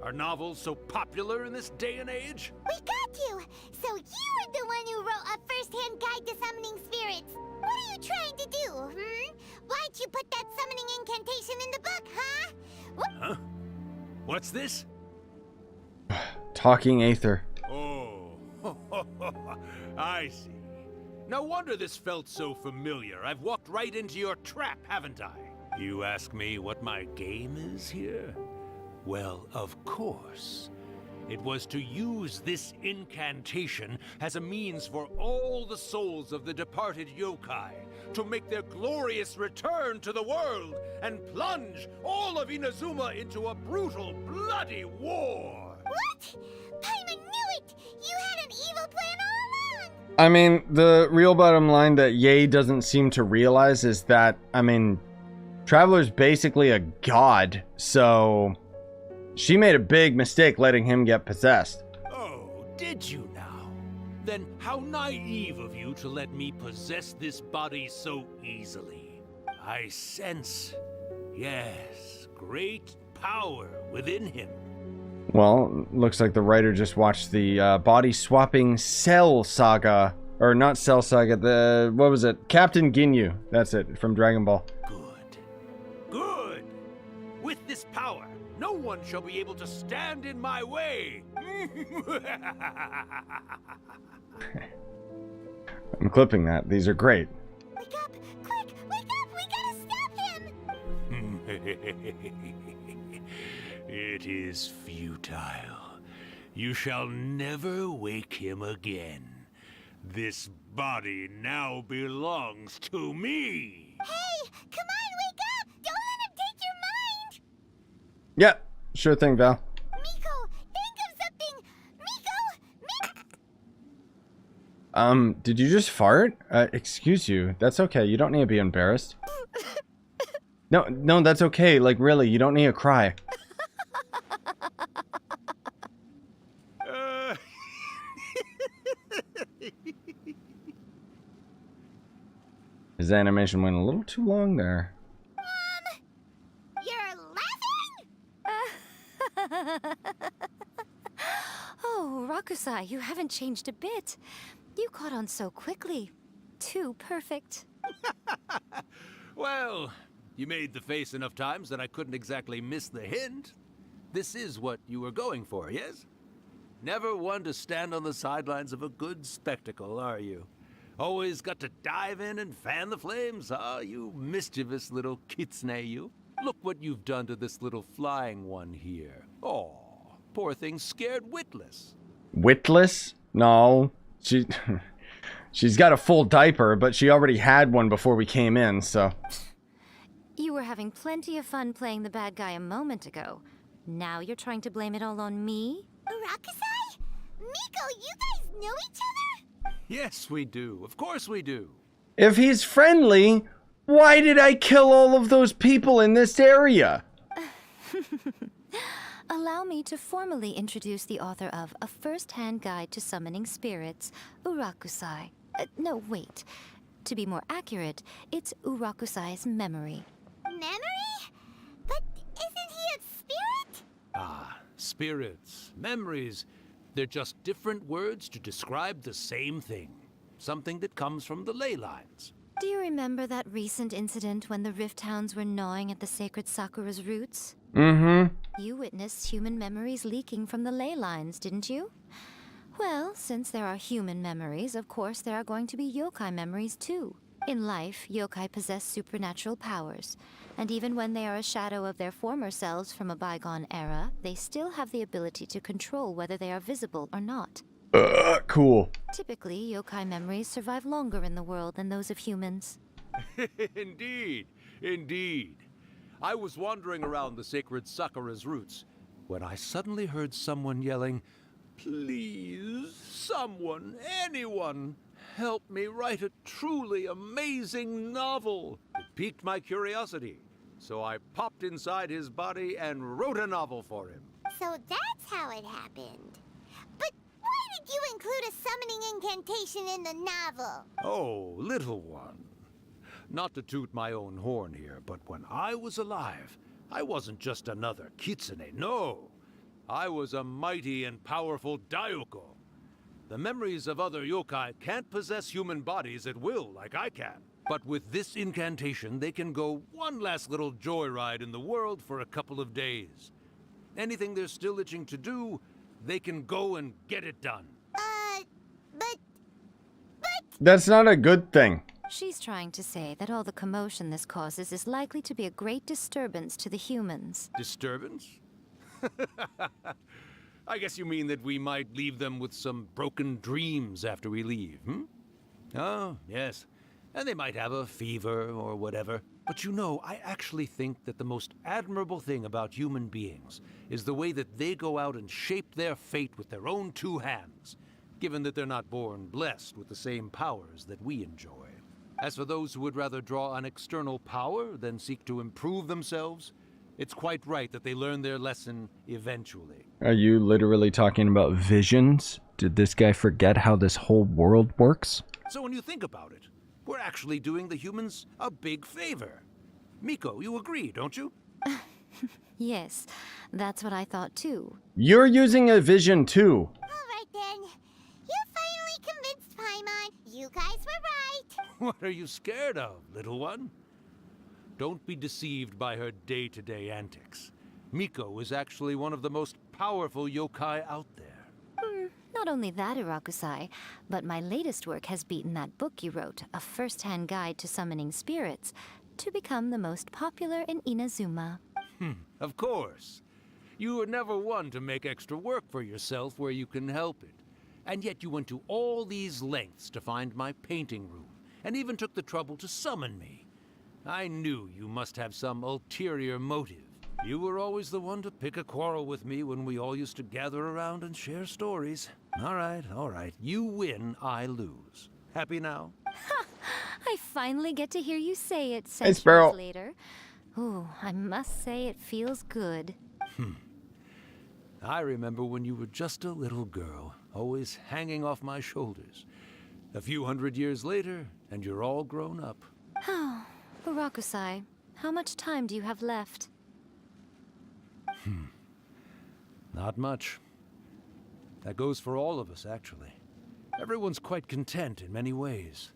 Are novels so popular in this day and age? We got you! So you were the one who wrote A First-Hand Guide to Summoning Spirits. What are you trying to do, Why'd you put that summoning incantation in the book, huh? Huh? What's this? Talking Aether. Oh, I see. No wonder this felt so familiar. I've walked right into your trap, haven't I? You ask me what my game is here? Well, of course. It was to use this incantation as a means for all the souls of the departed yokai to make their glorious return to the world and plunge all of Inazuma into a brutal, bloody war! What? Paimon knew it! You had an evil plan all along! I mean, the real bottom line that Yae doesn't seem to realize is that, I mean, Traveler's basically a god, so she made a big mistake letting him get possessed. Oh, did you now? Then how naive of you to let me possess this body so easily. I sense, yes, great power within him. Well, looks like the writer just watched the body-swapping Cell Saga. Or not Cell Saga, what was it? Captain Ginyu. That's it, from Dragon Ball. Good. With this power, no one shall be able to stand in my way. I'm clipping that. These are great. Wake up! Quick! Wake up! We gotta stop him! It is futile. You shall never wake him again. This body now belongs to me. Hey! Come on, wake up! Don't let him take your mind! Yeah, sure thing, Val. Miko, think of something! Miko! Did you just fart? Excuse you. That's okay. You don't need to be embarrassed. No, that's okay. Like, really, you don't need to cry. His animation went a little too long there. You're laughing? Oh, Rakusai, you haven't changed a bit. You caught on so quickly. Too perfect. Well, you made the face enough times that I couldn't exactly miss the hint. This is what you were going for, yes? Never one to stand on the sidelines of a good spectacle, are you? Always got to dive in and fan the flames, huh? You mischievous little Kitsune, you. Look what you've done to this little flying one here. Oh, poor thing scared witless. Witless? No. She's got a full diaper, but she already had one before we came in, so... You were having plenty of fun playing the bad guy a moment ago. Now you're trying to blame it all on me? Rakusai? Miko, you guys know each other? Yes, we do. Of course we do. If he's friendly, why did I kill all of those people in this area? Allow me to formally introduce the author of A First-Hand Guide to Summoning Spirits, Urakusai. No, wait. To be more accurate, it's Urakusai's memory. Memory? But isn't he a spirit? Ah, spirits, memories. They're just different words to describe the same thing. Something that comes from the ley lines. Do you remember that recent incident when the Rift Hounds were gnawing at the sacred Sakura's roots? Mm-hmm. You witnessed human memories leaking from the ley lines, didn't you? Well, since there are human memories, of course there are going to be yokai memories too. In life, yokai possess supernatural powers, and even when they are a shadow of their former selves from a bygone era, they still have the ability to control whether they are visible or not. Cool. Typically, yokai memories survive longer in the world than those of humans. Indeed, indeed. I was wandering around the sacred Sakura's roots when I suddenly heard someone yelling, "Please, someone, anyone, help me write a truly amazing novel." It piqued my curiosity, so I popped inside his body and wrote a novel for him. So that's how it happened. But why did you include a summoning incantation in the novel? Oh, little one. Not to toot my own horn here, but when I was alive, I wasn't just another Kitsune, no. I was a mighty and powerful Daiyoko. The memories of other yokai can't possess human bodies at will like I can. But with this incantation, they can go one last little joyride in the world for a couple of days. Anything they're still itching to do, they can go and get it done. But... That's not a good thing. She's trying to say that all the commotion this causes is likely to be a great disturbance to the humans. Disturbance? I guess you mean that we might leave them with some broken dreams after we leave, hmm? Oh, yes. And they might have a fever or whatever. But you know, I actually think that the most admirable thing about human beings is the way that they go out and shape their fate with their own two hands, given that they're not born blessed with the same powers that we enjoy. As for those who would rather draw on external power than seek to improve themselves, it's quite right that they learn their lesson eventually. Are you literally talking about visions? Did this guy forget how this whole world works? So when you think about it, we're actually doing the humans a big favor. Miko, you agree, don't you? Yes, that's what I thought too. You're using a vision too. Alright then. You finally convinced Paimon. You guys were right. What are you scared of, little one? Don't be deceived by her day-to-day antics. Miko is actually one of the most powerful yokai out there. Not only that, Urakusai, but my latest work has beaten that book you wrote, A First-Hand Guide to Summoning Spirits, to become the most popular in Inazuma. Of course. You were never one to make extra work for yourself where you can help it. And yet you went to all these lengths to find my painting room, and even took the trouble to summon me. I knew you must have some ulterior motive. You were always the one to pick a quarrel with me when we all used to gather around and share stories. All right. You win, I lose. Happy now? I finally get to hear you say it Hey, centuries Sparrow. later. Ooh, I must say it feels good. I remember when you were just a little girl, always hanging off my shoulders. A few hundred years later, and you're all grown up. Oh, Urakusai, how much time do you have left? Not much. That goes for all of us, actually. Everyone's quite content in many ways,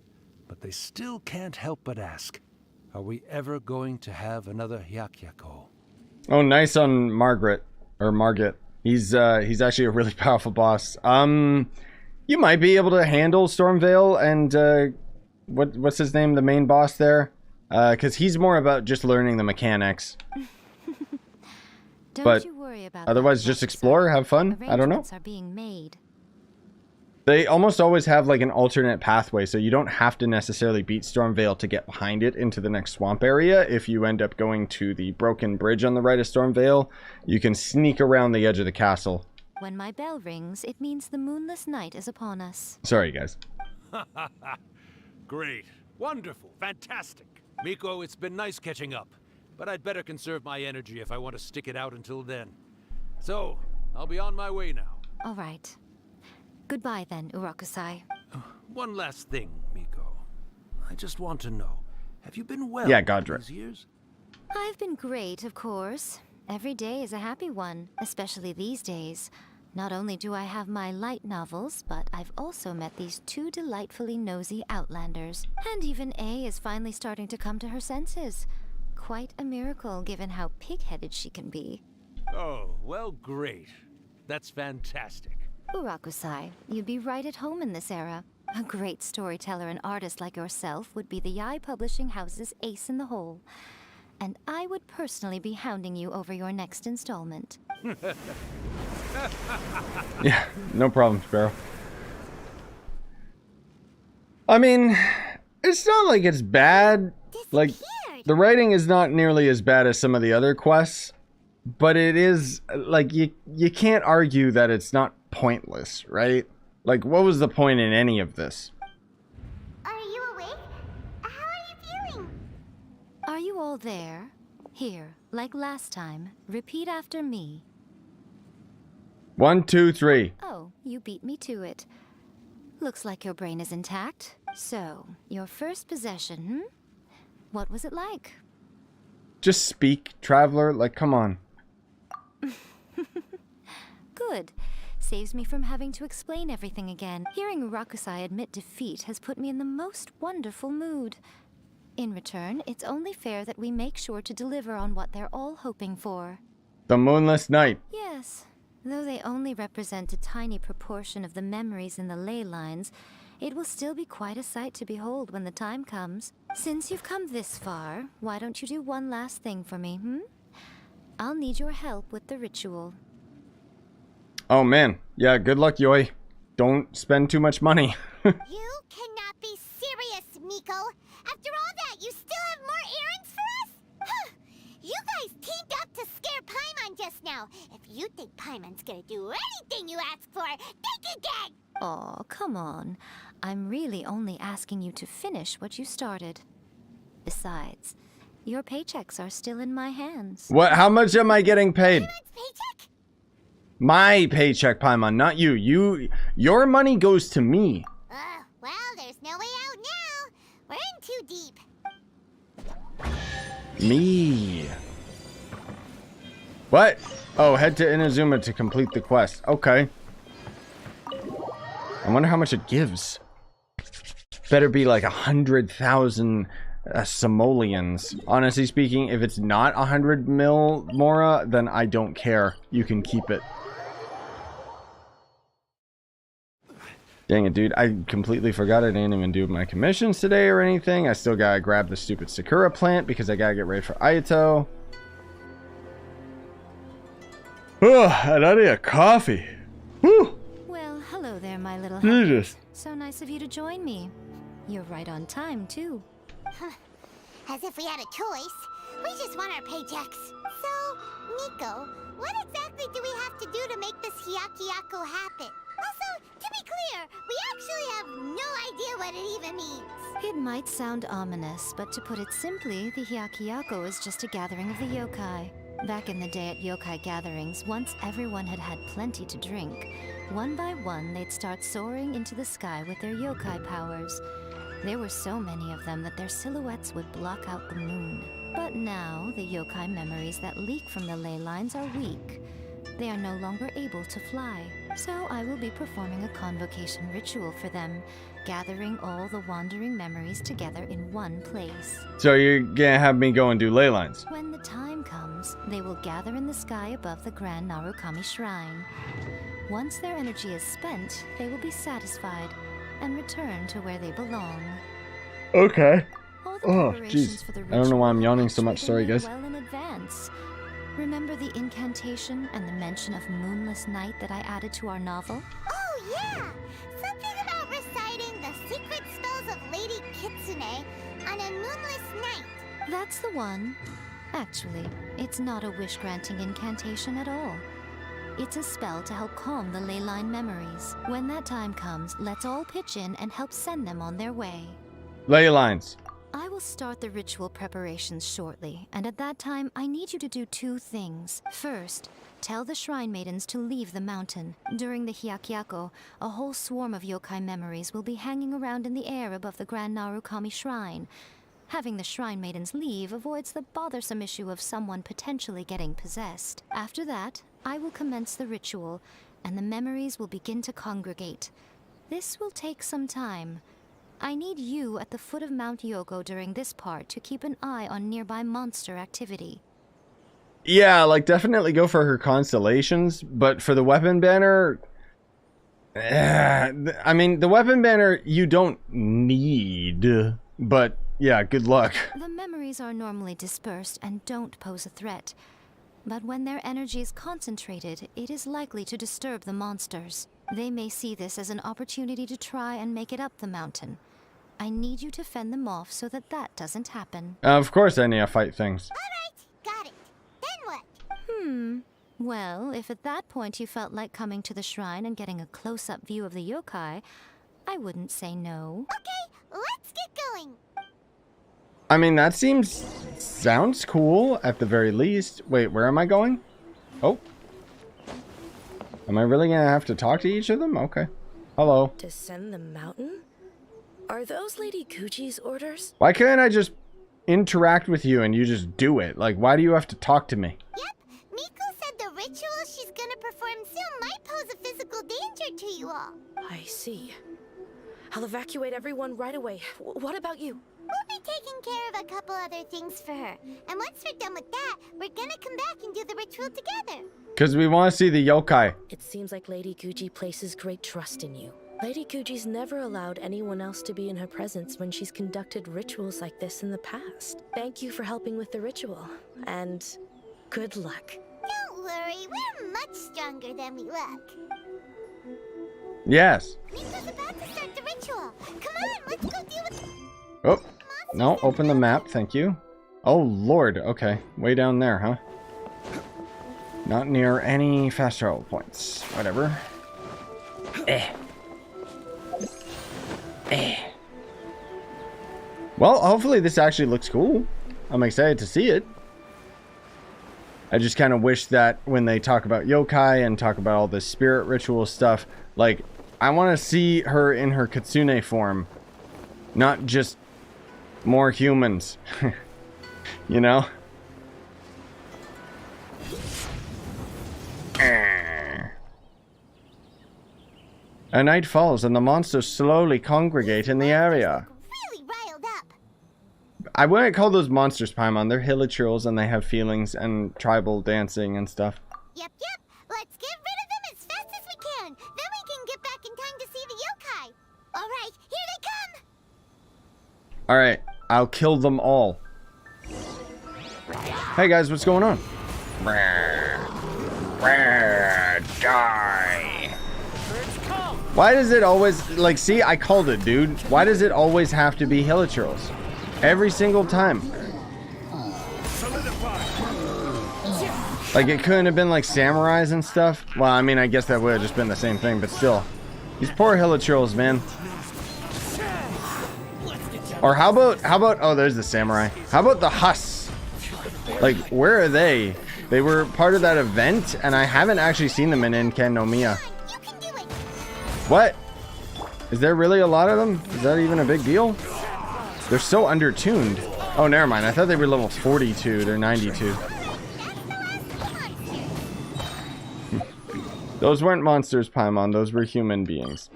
but they still can't help but ask, are we ever going to have another Hyakyako? Oh, nice on Margaret. He's actually a really powerful boss. You might be able to handle Stormveil and what's his name, the main boss there? Because he's more about just learning the mechanics. Don't you worry about otherwise, that, just Urakusai. explore, have fun. I don't know. Arrangements are being made. They almost always have like an alternate pathway, so you don't have to necessarily beat Stormveil to get behind it into the next swamp area. If you end up going to the broken bridge on the right of Stormveil, you can sneak around the edge of the castle. When my bell rings, it means the moonless night is upon us. Sorry, guys. Great. Wonderful. Fantastic. Miko, it's been nice catching up, but I'd better conserve my energy if I want to stick it out until then. So, I'll be on my way now. All right. Goodbye then, Urakusai. One last thing, Miko. I just want to know, have you been well Yeah, all Godra. these years? I've been great, of course. Every day is a happy one, especially these days. Not only do I have my light novels, but I've also met these two delightfully nosy outlanders. And even A is finally starting to come to her senses. Quite a miracle, given how pig-headed she can be. Oh, well, great. That's fantastic. Urakusai, you'd be right at home in this era. A great storyteller and artist like yourself would be the Yae Publishing House's ace in the hole. And I would personally be hounding you over your next installment. Yeah, no problem, Sparrow. I mean, it's not like it's bad. Like, the writing is not nearly as bad as some of the other quests, but it is, like, you can't argue that it's not pointless, right? Like, what was the point in any of this? Are you awake? How are you feeling? Are you all there? Here, like last time, repeat after me. 1, 2, 3. Oh, you beat me to it. Looks like your brain is intact. So, your first possession, What was it like? Just speak, traveler. Like, come on. Good. Saves me from having to explain everything again. Hearing Rakusai admit defeat has put me in the most wonderful mood. In return, it's only fair that we make sure to deliver on what they're all hoping for. The moonless night. Yes. Though they only represent a tiny proportion of the memories in the ley lines, it will still be quite a sight to behold when the time comes. Since you've come this far, why don't you do one last thing for me, I'll need your help with the ritual. Oh man. Yeah, good luck, Yae. Don't spend too much money. You cannot be serious, Miko. After all that, you still have more errands for us? You guys teamed up to scare Paimon just now. Now, if you think Paimon's gonna do anything you ask for, think again! Oh, come on. I'm really only asking you to finish what you started. Besides, your paychecks are still in my hands. What? How much am I getting paid? Paimon's paycheck? My paycheck, Paimon, not you. Your money goes to me. Well, there's no way out now. We're in too deep. Me. What? Oh, head to Inazuma to complete the quest. Okay. I wonder how much it gives. Better be like 100,000 simoleons. Honestly speaking, if it's not 100 mil Mora, then I don't care. You can keep it. Dang it, dude. I completely forgot I didn't even do my commissions today or anything. I still gotta grab the stupid Sakura plant because I gotta get ready for Aito. Oh, and I need a coffee. Whew. Well, hello there, my little Jesus. helper. So nice of you to join me. You're right on time, too. As if we had a choice. We just want our paychecks. So, Miko, what exactly do we have to do to make this Hyakyako happen? Also, to be clear, we actually have no idea what it even means. It might sound ominous, but to put it simply, the Hyakyako is just a gathering of the yokai. Back in the day at yokai gatherings, once everyone had had plenty to drink, one by one they'd start soaring into the sky with their yokai powers. There were so many of them that their silhouettes would block out the moon. But now, the yokai memories that leak from the ley lines are weak. They are no longer able to fly. So I will be performing a convocation ritual for them, gathering all the wandering memories together in one place. So you're gonna have me go and do ley lines? When the time comes, they will gather in the sky above the Grand Narukami Shrine. Once their energy is spent, they will be satisfied and return to where they belong. Okay. All the Oh, preparations jeez. for the I don't know why I'm ritual yawning so much. actually Sorry, been made guys. well in advance. Remember the incantation and the mention of moonless night that I added to our novel? Oh, yeah! Something about reciting the secret spells of Lady Kitsune on a moonless night. That's the one. Actually, it's not a wish-granting incantation at all. It's a spell to help calm the ley line memories. When that time comes, let's all pitch in and help send them on their way. Ley lines. I will start the ritual preparations shortly, and at that time, I need you to do two things. First, tell the Shrine Maidens to leave the mountain. During the Hyakyako, a whole swarm of yokai memories will be hanging around in the air above the Grand Narukami Shrine. Having the Shrine Maidens leave avoids the bothersome issue of someone potentially getting possessed. After that, I will commence the ritual, and the memories will begin to congregate. This will take some time. I need you at the foot of Mount Yogo during this part to keep an eye on nearby monster activity. Yeah, like definitely go for her constellations, but for the weapon banner, I mean, the weapon banner you don't need, but yeah, good luck. The memories are normally dispersed and don't pose a threat, but when their energy is concentrated, it is likely to disturb the monsters. They may see this as an opportunity to try and make it up the mountain. I need you to fend them off so that that doesn't happen. Of course I need to fight things. Got it. Then what? Well, if at that point you felt like coming to the shrine and getting a close-up view of the yokai, I wouldn't say no. Okay, let's get going. I mean, that sounds cool at the very least. Wait, where am I going? Oh. Am I really gonna have to talk to each of them? Okay. Hello. Descend the mountain? Are those Lady Gucci's orders? Why can't I just interact with you and you just do it? Like, why do you have to talk to me? Yep, Miko said the ritual she's gonna perform soon might pose a physical danger to you all. I see. I'll evacuate everyone right away. What about you? We'll be taking care of a couple other things for her. And once we're done with that, we're gonna come back and do the ritual together. Because we want to see the yokai. It seems like Lady Gucci places great trust in you. Lady Gucci's never allowed anyone else to be in her presence when she's conducted rituals like this in the past. Thank you for helping with the ritual, and good luck. Don't worry, we're much stronger than we look. Yes. Miko's about to start the ritual. Come on, let's go deal with Oh, no, open the map, thank you. Oh, Lord, okay. Way down there, huh? Not near any fast travel points. Whatever. Well, hopefully this actually looks cool. I'm excited to see it. I just kind of wish that when they talk about yokai and talk about all this spirit ritual stuff, like, I want to see her in her Kitsune form. Not just more humans. You know? A night falls and the monsters slowly congregate in the area. Really riled up. I wouldn't call those monsters, Paimon. They're hilichurls and they have feelings and tribal dancing and stuff. Yep. Let's get rid of them as fast as we can. Then we can get back in time to see the yokai. All right, here they come. Alright, I'll kill them all. Hey guys, what's going on? Die. Why does it always, like, see, I called it, dude. Why does it always have to be hilichurls? Every single time. Like, it couldn't have been like samurais and stuff. Well, I mean, I guess that would have just been the same thing, but still. These poor hilichurls, man. Or how about, oh, there's the samurai. How about the Huss? Like, where are they? They were part of that event, and I haven't actually seen them in Inken no Miya. What? Is there really a lot of them? Is that even a big deal? They're so undertuned. Oh, never mind. I thought they were level 42. They're 92. Those weren't monsters, Paimon. Those were human beings.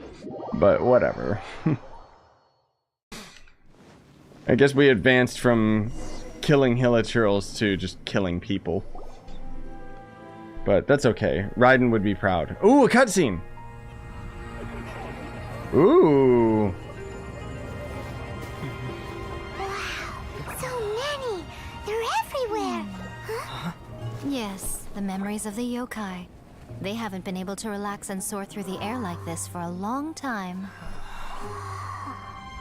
But whatever. I guess we advanced from killing hilichurls to just killing people. But that's okay. Raiden would be proud. Ooh, a cutscene! Ooh! Wow, so many! They're everywhere! Huh? Yes, the memories of the yokai. They haven't been able to relax and soar through the air like this for a long time.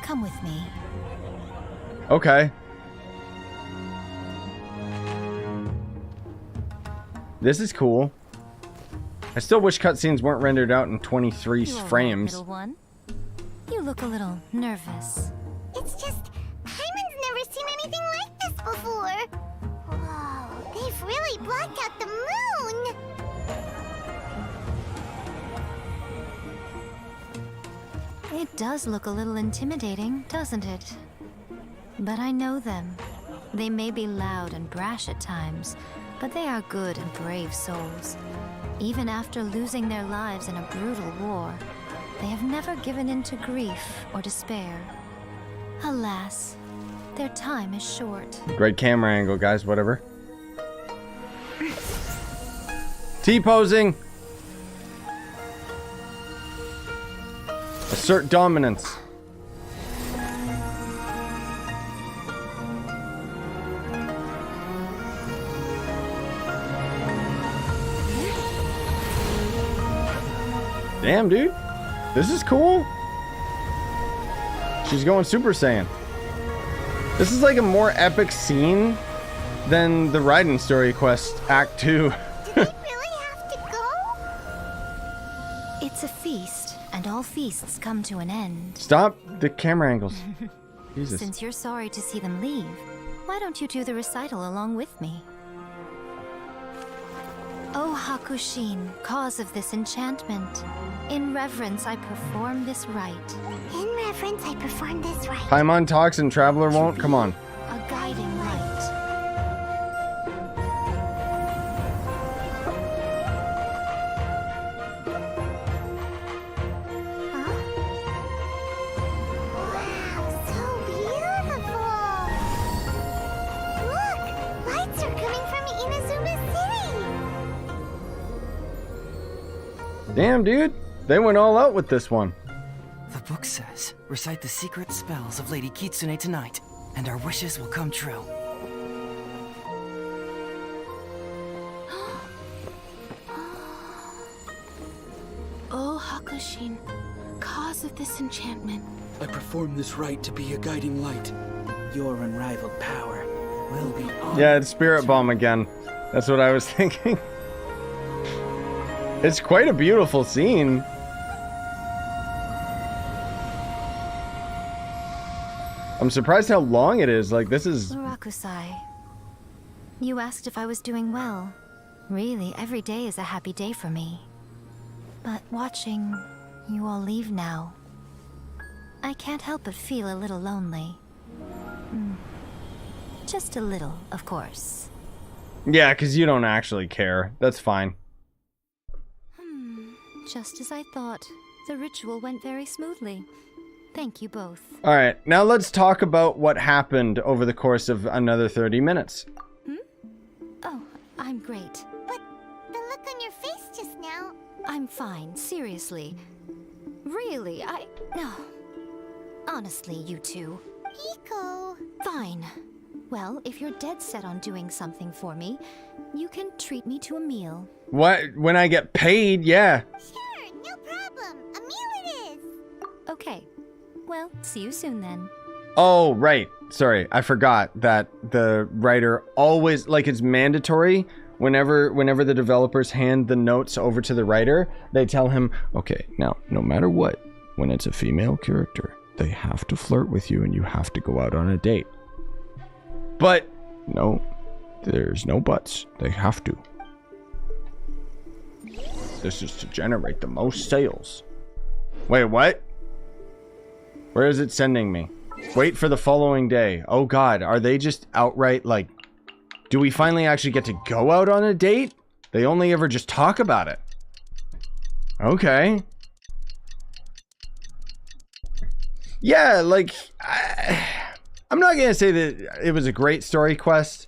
Come with me. Okay. This is cool. I still wish cutscenes weren't rendered out in 23 frames. Little one. You look a little nervous. It's just, Paimon's never seen anything like this before. Whoa, they've really blocked out the moon. It does look a little intimidating, doesn't it? But I know them. They may be loud and brash at times, but they are good and brave souls. Even after losing their lives in a brutal war, they have never given in to grief or despair. Alas, their time is short. Great camera angle, guys, whatever. T-posing! Assert dominance. Damn, dude. This is cool. She's going Super Saiyan. This is like a more epic scene than the Raiden story quest Act 2. Do we really have to go? It's a feast, and all feasts come to an end. Stop the camera angles. Jesus. Since you're sorry to see them leave, why don't you do the recital along with me? O Hakushin, cause of this enchantment, in reverence I perform this rite. In reverence, I perform this rite. Paimon talks and Traveler won't? Come on. A guiding light. Huh? Wow, so beautiful! Look! Lights are coming from Inazuma City! Damn, dude. They went all out with this one. The book says, recite the secret spells of Lady Kitsune tonight, and our wishes will come true. O Hakushin, cause of this enchantment. I perform this rite to be a guiding light. Your unrivaled power will be honored. Yeah, it's Spirit Bomb again. That's what I was thinking. It's quite a beautiful scene. I'm surprised how long it is. Like, this is... Murakusai, you asked if I was doing well. Really, every day is a happy day for me. But watching you all leave now, I can't help but feel a little lonely. Just a little, of course. Yeah, because you don't actually care. That's fine. Just as I thought. The ritual went very smoothly. Thank you both. Alright, now let's talk about what happened over the course of another 30 minutes. Oh, I'm great. But the look on your face just now... I'm fine, seriously. Really, no. Honestly, you two. Miko... Fine. Well, if you're dead set on doing something for me, you can treat me to a meal. What? When I get paid? Yeah. Sure, no problem. A meal it is. Okay. Well, see you soon then. Oh, right. Sorry, I forgot that the writer always, like, it's mandatory whenever the developers hand the notes over to the writer, they tell him, okay, now, no matter what, when it's a female character, they have to flirt with you and you have to go out on a date. But, no, there's no buts. They have to. This is to generate the most sales. Wait, what? Where is it sending me? Wait for the following day. Oh god, are they just outright like... Do we finally actually get to go out on a date? They only ever just talk about it. Okay. Yeah, like... I'm not gonna say that it was a great story quest.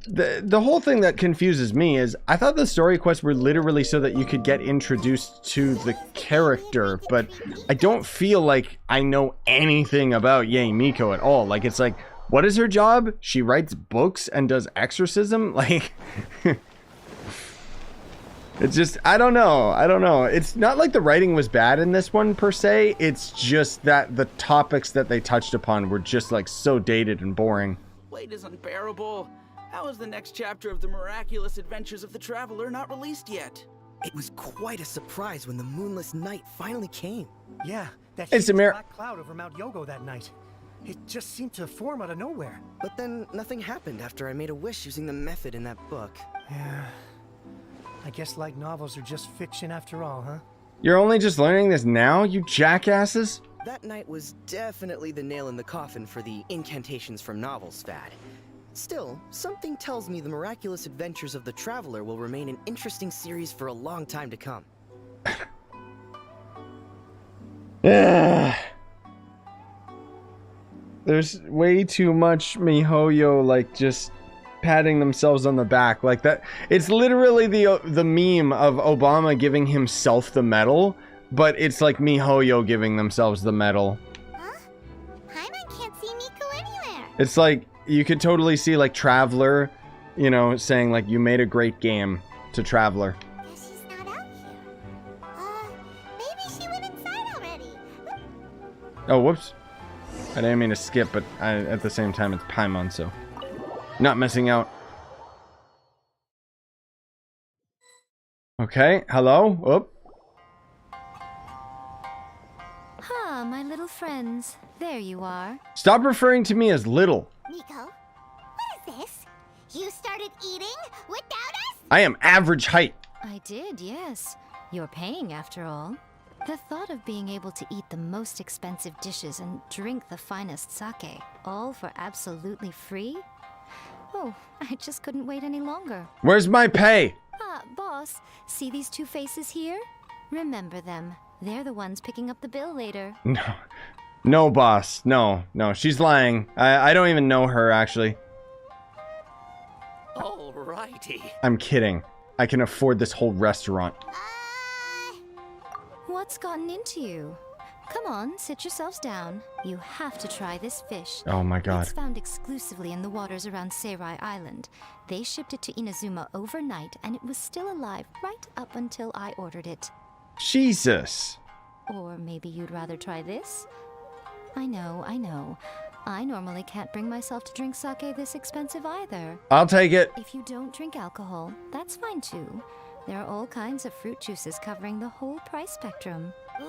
The whole thing that confuses me is I thought the story quests were literally so that you could get introduced to the character, but I don't feel like I know anything about Yae Miko at all. Like, it's like, what is her job? She writes books and does exorcism? Like, it's just, I don't know. It's not like the writing was bad in this one per se. It's just that the topics that they touched upon were just like so dated and boring. Wait is unbearable. How is the next chapter of the miraculous adventures of the traveler not released yet? It was quite a surprise when the moonless night finally came. Yeah, that It's huge black cloud over Mount Yogo that night. It just seemed to form out of nowhere. But then nothing happened after I made a wish using the method in that book. Yeah. I guess light novels are just fiction after all, huh? You're only just learning this now, you jackasses? That night was definitely the nail in the coffin for the incantations from novels fad. Still, something tells me the miraculous adventures of the traveler will remain an interesting series for a long time to come. There's way too much MiHoYo like just patting themselves on the back like that. It's literally the meme of Obama giving himself the medal, but it's like MiHoYo giving themselves the medal. Huh? Paimon can't see Miko anywhere. It's like you could totally see like Traveler, you know, saying like you made a great game to Traveler. Guess she's not out here. Maybe she went inside already. Oh, whoops. I didn't mean to skip, but at the same time it's Paimon, so not missing out. Okay, hello? Oop. Ah, my little friends. There you are. Stop referring to me as little. Miko, what is this? You started eating without us? I am average height. I did, yes. You're paying after all. The thought of being able to eat the most expensive dishes and drink the finest sake, all for absolutely free? Oh, I just couldn't wait any longer. Where's my pay? Ah, boss, see these two faces here? Remember them. They're the ones picking up the bill later. No, boss. No, she's lying. I don't even know her, actually. Alrighty. I'm kidding. I can afford this whole restaurant. What's gotten into you? Come on, sit yourselves down. You have to try this fish. Oh my god. It's found exclusively in the waters around Seirai Island. They shipped it to Inazuma overnight, and it was still alive right up until I ordered it. Jesus. Or maybe you'd rather try this? I know. I normally can't bring myself to drink sake this expensive either. I'll take it. If you don't drink alcohol, that's fine too. There are all kinds of fruit juices covering the whole price spectrum. Miko,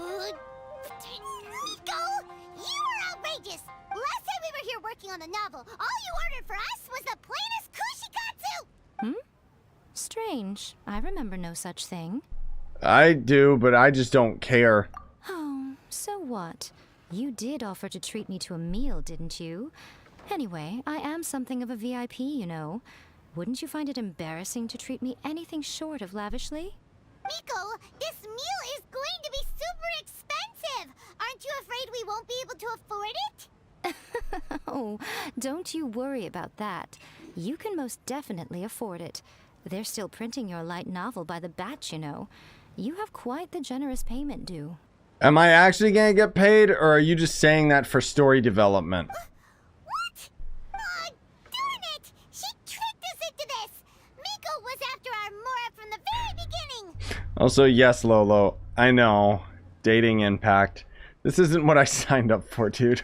you are outrageous! Last time we were here working on the novel, all you ordered for us was the plainest kushikatsu! Strange. I remember no such thing. I do, but I just don't care. Oh, so what? You did offer to treat me to a meal, didn't you? Anyway, I am something of a VIP, you know. Wouldn't you find it embarrassing to treat me anything short of lavishly? Miko, this meal is going to be super expensive! Aren't you afraid we won't be able to afford it? Oh, don't you worry about that. You can most definitely afford it. They're still printing your light novel by the batch, you know. You have quite the generous payment due. Am I actually gonna get paid, or are you just saying that for story development? What? Oh, darn it! She tricked us into this! Miko was after our Mora from the very beginning! Also, yes, Lolo. I know. Dating impact. This isn't what I signed up for, dude.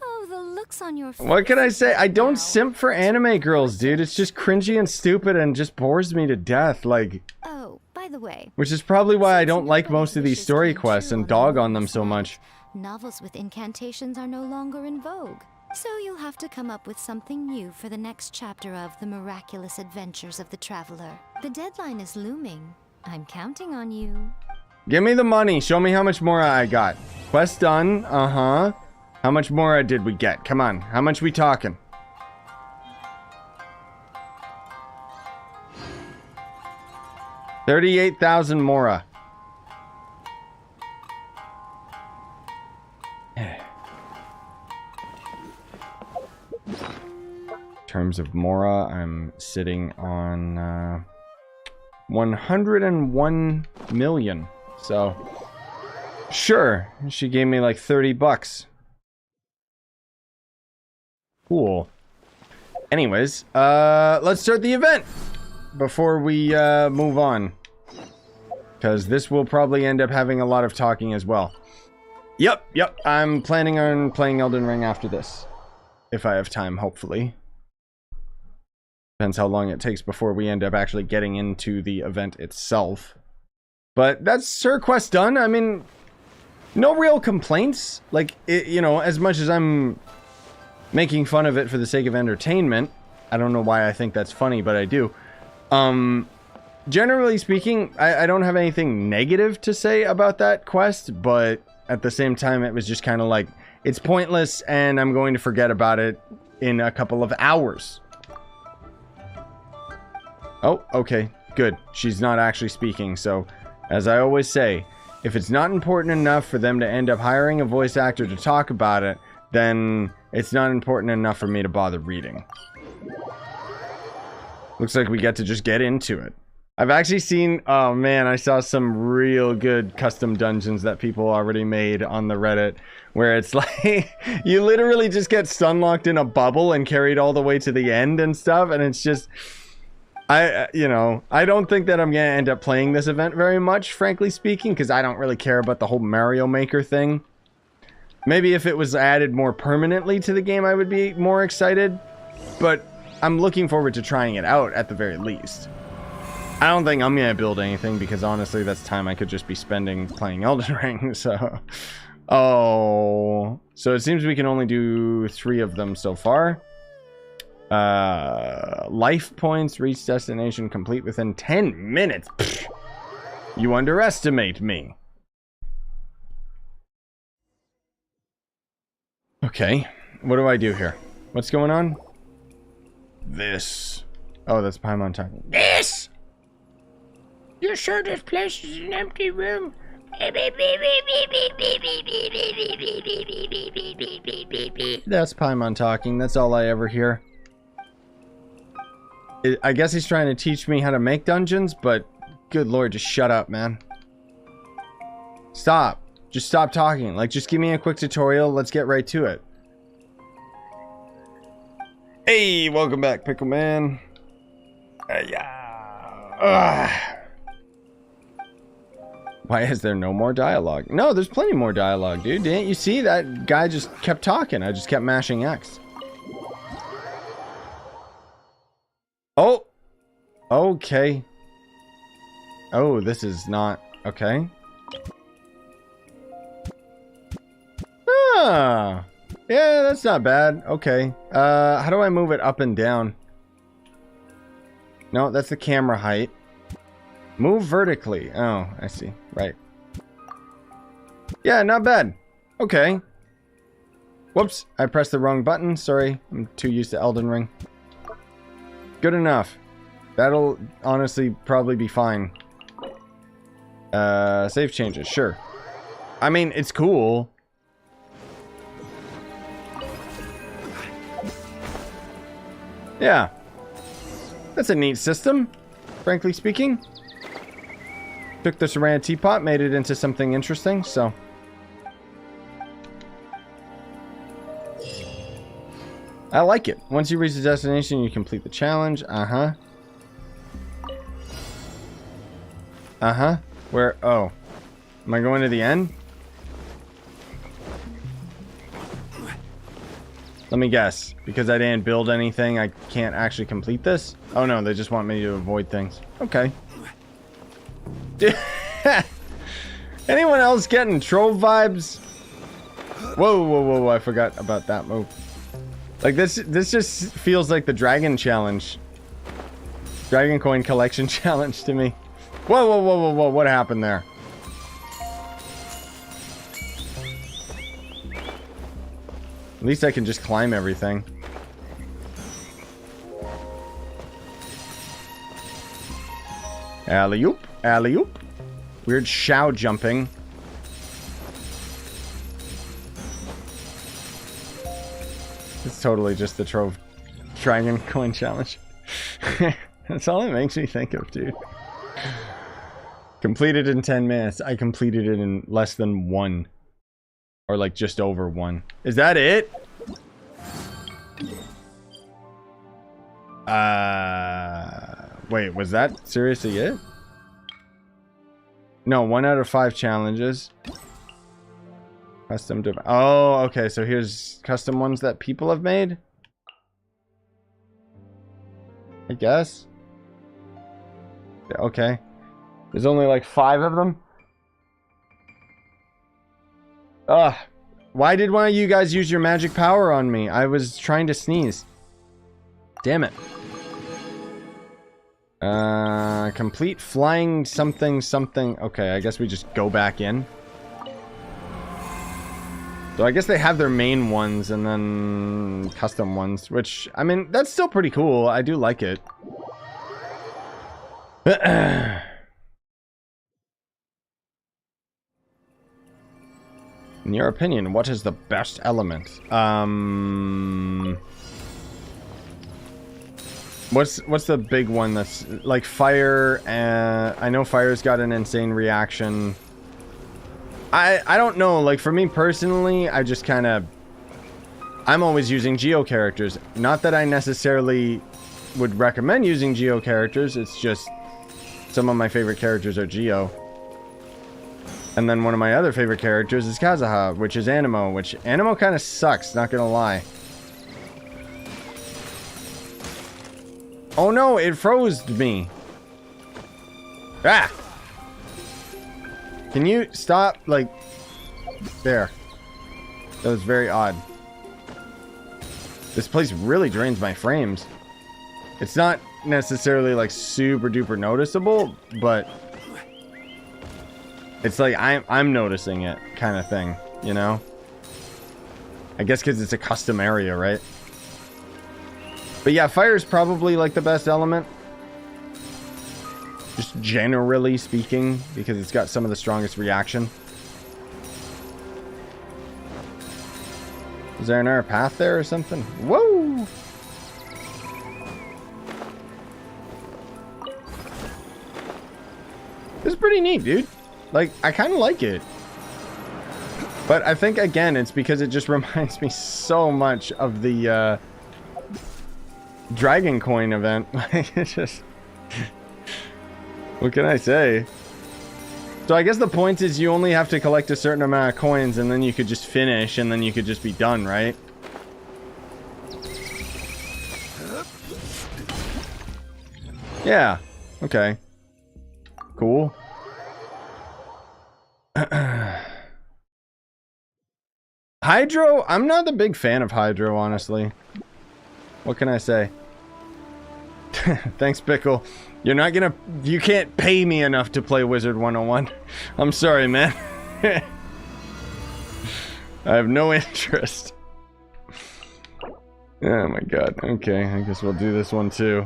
Oh, the looks on your face. What can I say? I don't simp for anime girls, dude. It's just cringy and stupid and just bores me to death, like... Oh, by the way... Which is probably why I don't like most of these story quests and dog on them so much. Novels with incantations are no longer in vogue. So you'll have to come up with something new for the next chapter of The Miraculous Adventures of the Traveler. The deadline is looming. I'm counting on you. Give me the money. Show me how much more I got. Quest done. Uh-huh. How much more did we get? Come on. How much we talking? $38,000 Mora. In terms of Mora, I'm sitting on 101 million. So, sure. She gave me like 30 bucks. Cool. Anyways, let's start the event before we move on, because this will probably end up having a lot of talking as well. Yep, I'm planning on playing Elden Ring after this, if I have time, hopefully. Depends how long it takes before we end up actually getting into the event itself. But that's her quest done. I mean, no real complaints. Like, you know, as much as I'm making fun of it for the sake of entertainment, I don't know why I think that's funny, but I do. Generally speaking, I don't have anything negative to say about that quest, but at the same time, it was just kind of like, it's pointless, and I'm going to forget about it in a couple of hours. Oh, okay, good. She's not actually speaking, so as I always say, if it's not important enough for them to end up hiring a voice actor to talk about it, then it's not important enough for me to bother reading. Looks like we get to just get into it. I've actually seen, oh man, I saw some real good custom dungeons that people already made on the Reddit, where it's like, you literally just get stunlocked in a bubble and carried all the way to the end and stuff, and it's just... you know, I don't think that I'm gonna end up playing this event very much, frankly speaking, because I don't really care about the whole Mario Maker thing. Maybe if it was added more permanently to the game, I would be more excited, but I'm looking forward to trying it out at the very least. I don't think I'm gonna build anything, because honestly, that's time I could just be spending playing Elden Ring, so... Oh... So it seems we can only do 3 of them so far. Life points, reach destination complete within 10 minutes. Pfft. You underestimate me. Okay, what do I do here? What's going on? This. Oh, that's Paimon talking. This! You sure this place is an empty room? That's Paimon talking. That's all I ever hear. I guess he's trying to teach me how to make dungeons, but good lord, just shut up, man. Stop. Just stop talking. Like, just give me a quick tutorial. Let's get right to it. Hey, welcome back, Pickle Man. Why is there no more dialogue? No, there's plenty more dialogue, dude. Didn't you see? That guy just kept talking. I just kept mashing X. Oh, Okay. Oh, this is not... Okay. Ah! Yeah, that's not bad. Okay. How do I move it up and down? No, that's the camera height. Move vertically. Oh, I see. Right. Yeah, not bad. Okay. Whoops, I pressed the wrong button. Sorry, I'm too used to Elden Ring. Good enough. That'll honestly probably be fine. Save changes, sure. I mean, it's cool. Yeah. That's a neat system, frankly speaking. Took the ceramic teapot, made it into something interesting, so... I like it. Once you reach the destination, you complete the challenge. Uh-huh. Uh-huh. Where? Oh. Am I going to the end? Let me guess. Because I didn't build anything, I can't actually complete this? Oh no, they just want me to avoid things. Okay. Anyone else getting Trove vibes? Whoa, whoa, whoa, I forgot about that move. Like, this just feels like the Dragon Challenge. Dragon Coin Collection Challenge to me. Whoa, whoa, whoa, whoa, whoa, what happened there? At least I can just climb everything. Alley-oop, alley-oop. Weird Shao jumping. It's totally just the Trove Dragon Coin Challenge. That's all it makes me think of, dude. Completed in 10 minutes. I completed it in less than 1. Or like just over 1. Is that it? Wait, was that seriously it? No, 1 out of 5 challenges. Custom. Oh, okay. So here's custom ones that people have made. I guess. Okay. There's only like 5 of them. Ugh. Why did one of you guys use your magic power on me? I was trying to sneeze. Damn it. Complete flying something something. Okay, I guess we just go back in. So I guess they have their main ones and then custom ones, which, I mean, that's still pretty cool. I do like it. In your opinion, what is the best element? What's the big one that's like fire? I know fire's got an insane reaction. I don't know, like for me personally, I just kind of, I'm always using Geo characters. Not that I necessarily would recommend using Geo characters, it's just some of my favorite characters are Geo. And then one of my other favorite characters is Kazuha, which is Animo, which Animo kind of sucks, not gonna lie. Oh no, it froze me. Ah! Can you stop, like, there. That was very odd. This place really drains my frames. It's not necessarily, like, super duper noticeable, but it's like, I'm noticing it, kind of thing, you know? I guess because it's a custom area, right? But yeah, fire is probably, like, the best element. Just generally speaking, because it's got some of the strongest reaction. Is there another path there or something? Whoa! This is pretty neat, dude. Like, I kind of like it. But I think, again, it's because it just reminds me so much of the Dragon Coin event. Like, it's just... What can I say? So I guess the point is you only have to collect a certain amount of coins and then you could just finish and then you could just be done, right? Yeah. Okay. Cool. Hydro? I'm not a big fan of Hydro, honestly. What can I say? Thanks, Pickle. You're not gonna... You can't pay me enough to play Wizard 101. I'm sorry, man. I have no interest. Oh my god. Okay, I guess we'll do this one too.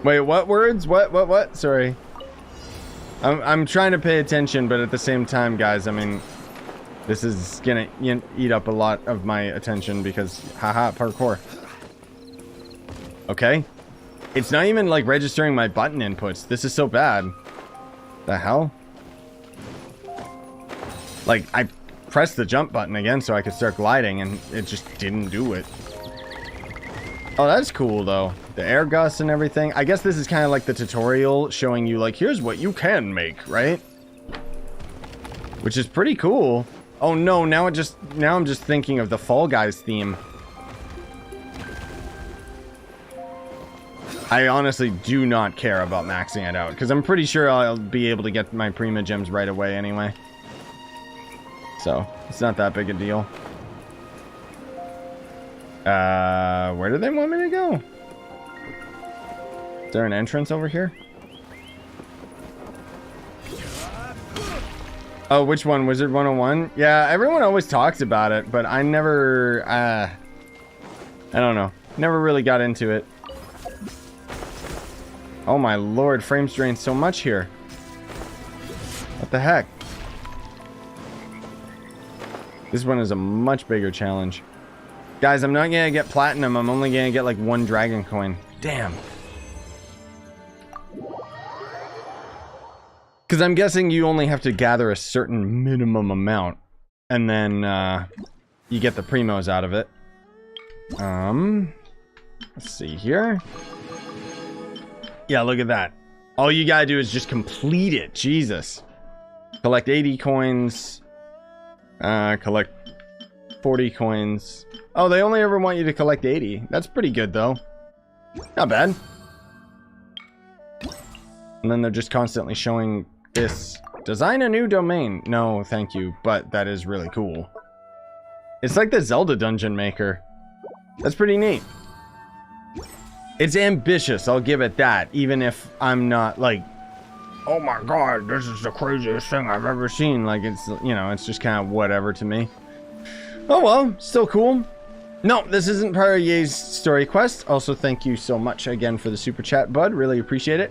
Wait, what words? What? Sorry. I'm trying to pay attention, but at the same time, guys, I mean, this is gonna eat up a lot of my attention because, haha, parkour. Okay. It's not even, like, registering my button inputs. This is so bad. The hell? Like, I pressed the jump button again so I could start gliding, and it just didn't do it. Oh, that's cool, though. The air gusts and everything. I guess this is kind of like the tutorial showing you, like, here's what you can make, right? Which is pretty cool. Oh, no, now I'm just thinking of the Fall Guys theme. I honestly do not care about maxing it out, because I'm pretty sure I'll be able to get my Prima Gems right away anyway. So, it's not that big a deal. Where do they want me to go? Is there an entrance over here? Oh, which one? Wizard 101? Yeah, everyone always talks about it, but I never, I don't know. Never really got into it. Oh my lord, frame strain so much here. What the heck? This one is a much bigger challenge. Guys, I'm not gonna get platinum. I'm only gonna get like 1 dragon coin. Damn. Because I'm guessing you only have to gather a certain minimum amount. And then you get the primos out of it. Let's see here. Yeah, look at that. All you gotta do is just complete it. Jesus. Collect 80 coins. Collect 40 coins. Oh, they only ever want you to collect 80. That's pretty good, though. Not bad. And then they're just constantly showing this. Design a new domain. No, thank you. But that is really cool. It's like the Zelda Dungeon Maker. That's pretty neat. It's ambitious, I'll give it that. Even if I'm not like, oh my god, this is the craziest thing I've ever seen. Like, it's, you know, it's just kind of whatever to me. Oh well, still cool. No, this isn't part of Yae's story quest. Also, thank you so much again for the super chat, bud. Really appreciate it.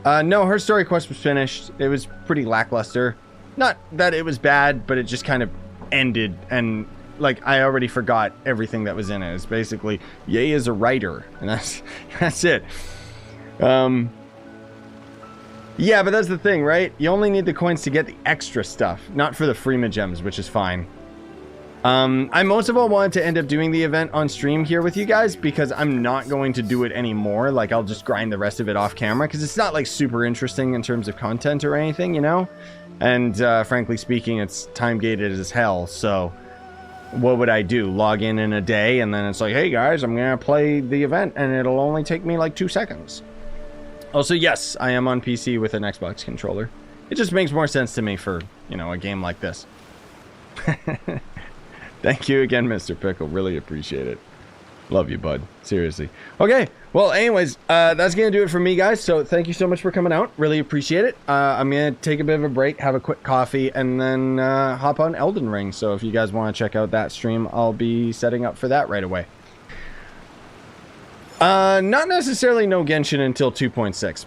No, her story quest was finished. It was pretty lackluster. Not that it was bad, but it just kind of ended. And, like, I already forgot everything that was in it. It's basically, Yae is a writer. And that's it. Yeah, but that's the thing, right? You only need the coins to get the extra stuff. Not for the Freema gems, which is fine. I most of all wanted to end up doing the event on stream here with you guys because I'm not going to do it anymore. Like, I'll just grind the rest of it off camera because it's not, like, super interesting in terms of content or anything, you know? And, frankly speaking, it's time-gated as hell, so what would I do? Log in a day and then it's like, hey, guys, I'm gonna play the event and it'll only take me, like, 2 seconds. Also, yes, I am on PC with an Xbox controller. It just makes more sense to me for, you know, a game like this. Thank you again, Mr. Pickle. Really appreciate it. Love you, bud. Seriously. Okay. Well, anyways, that's going to do it for me, guys. So thank you so much for coming out. Really appreciate it. I'm going to take a bit of a break, have a quick coffee, and then hop on Elden Ring. So if you guys want to check out that stream, I'll be setting up for that right away. Not necessarily no Genshin until 2.6,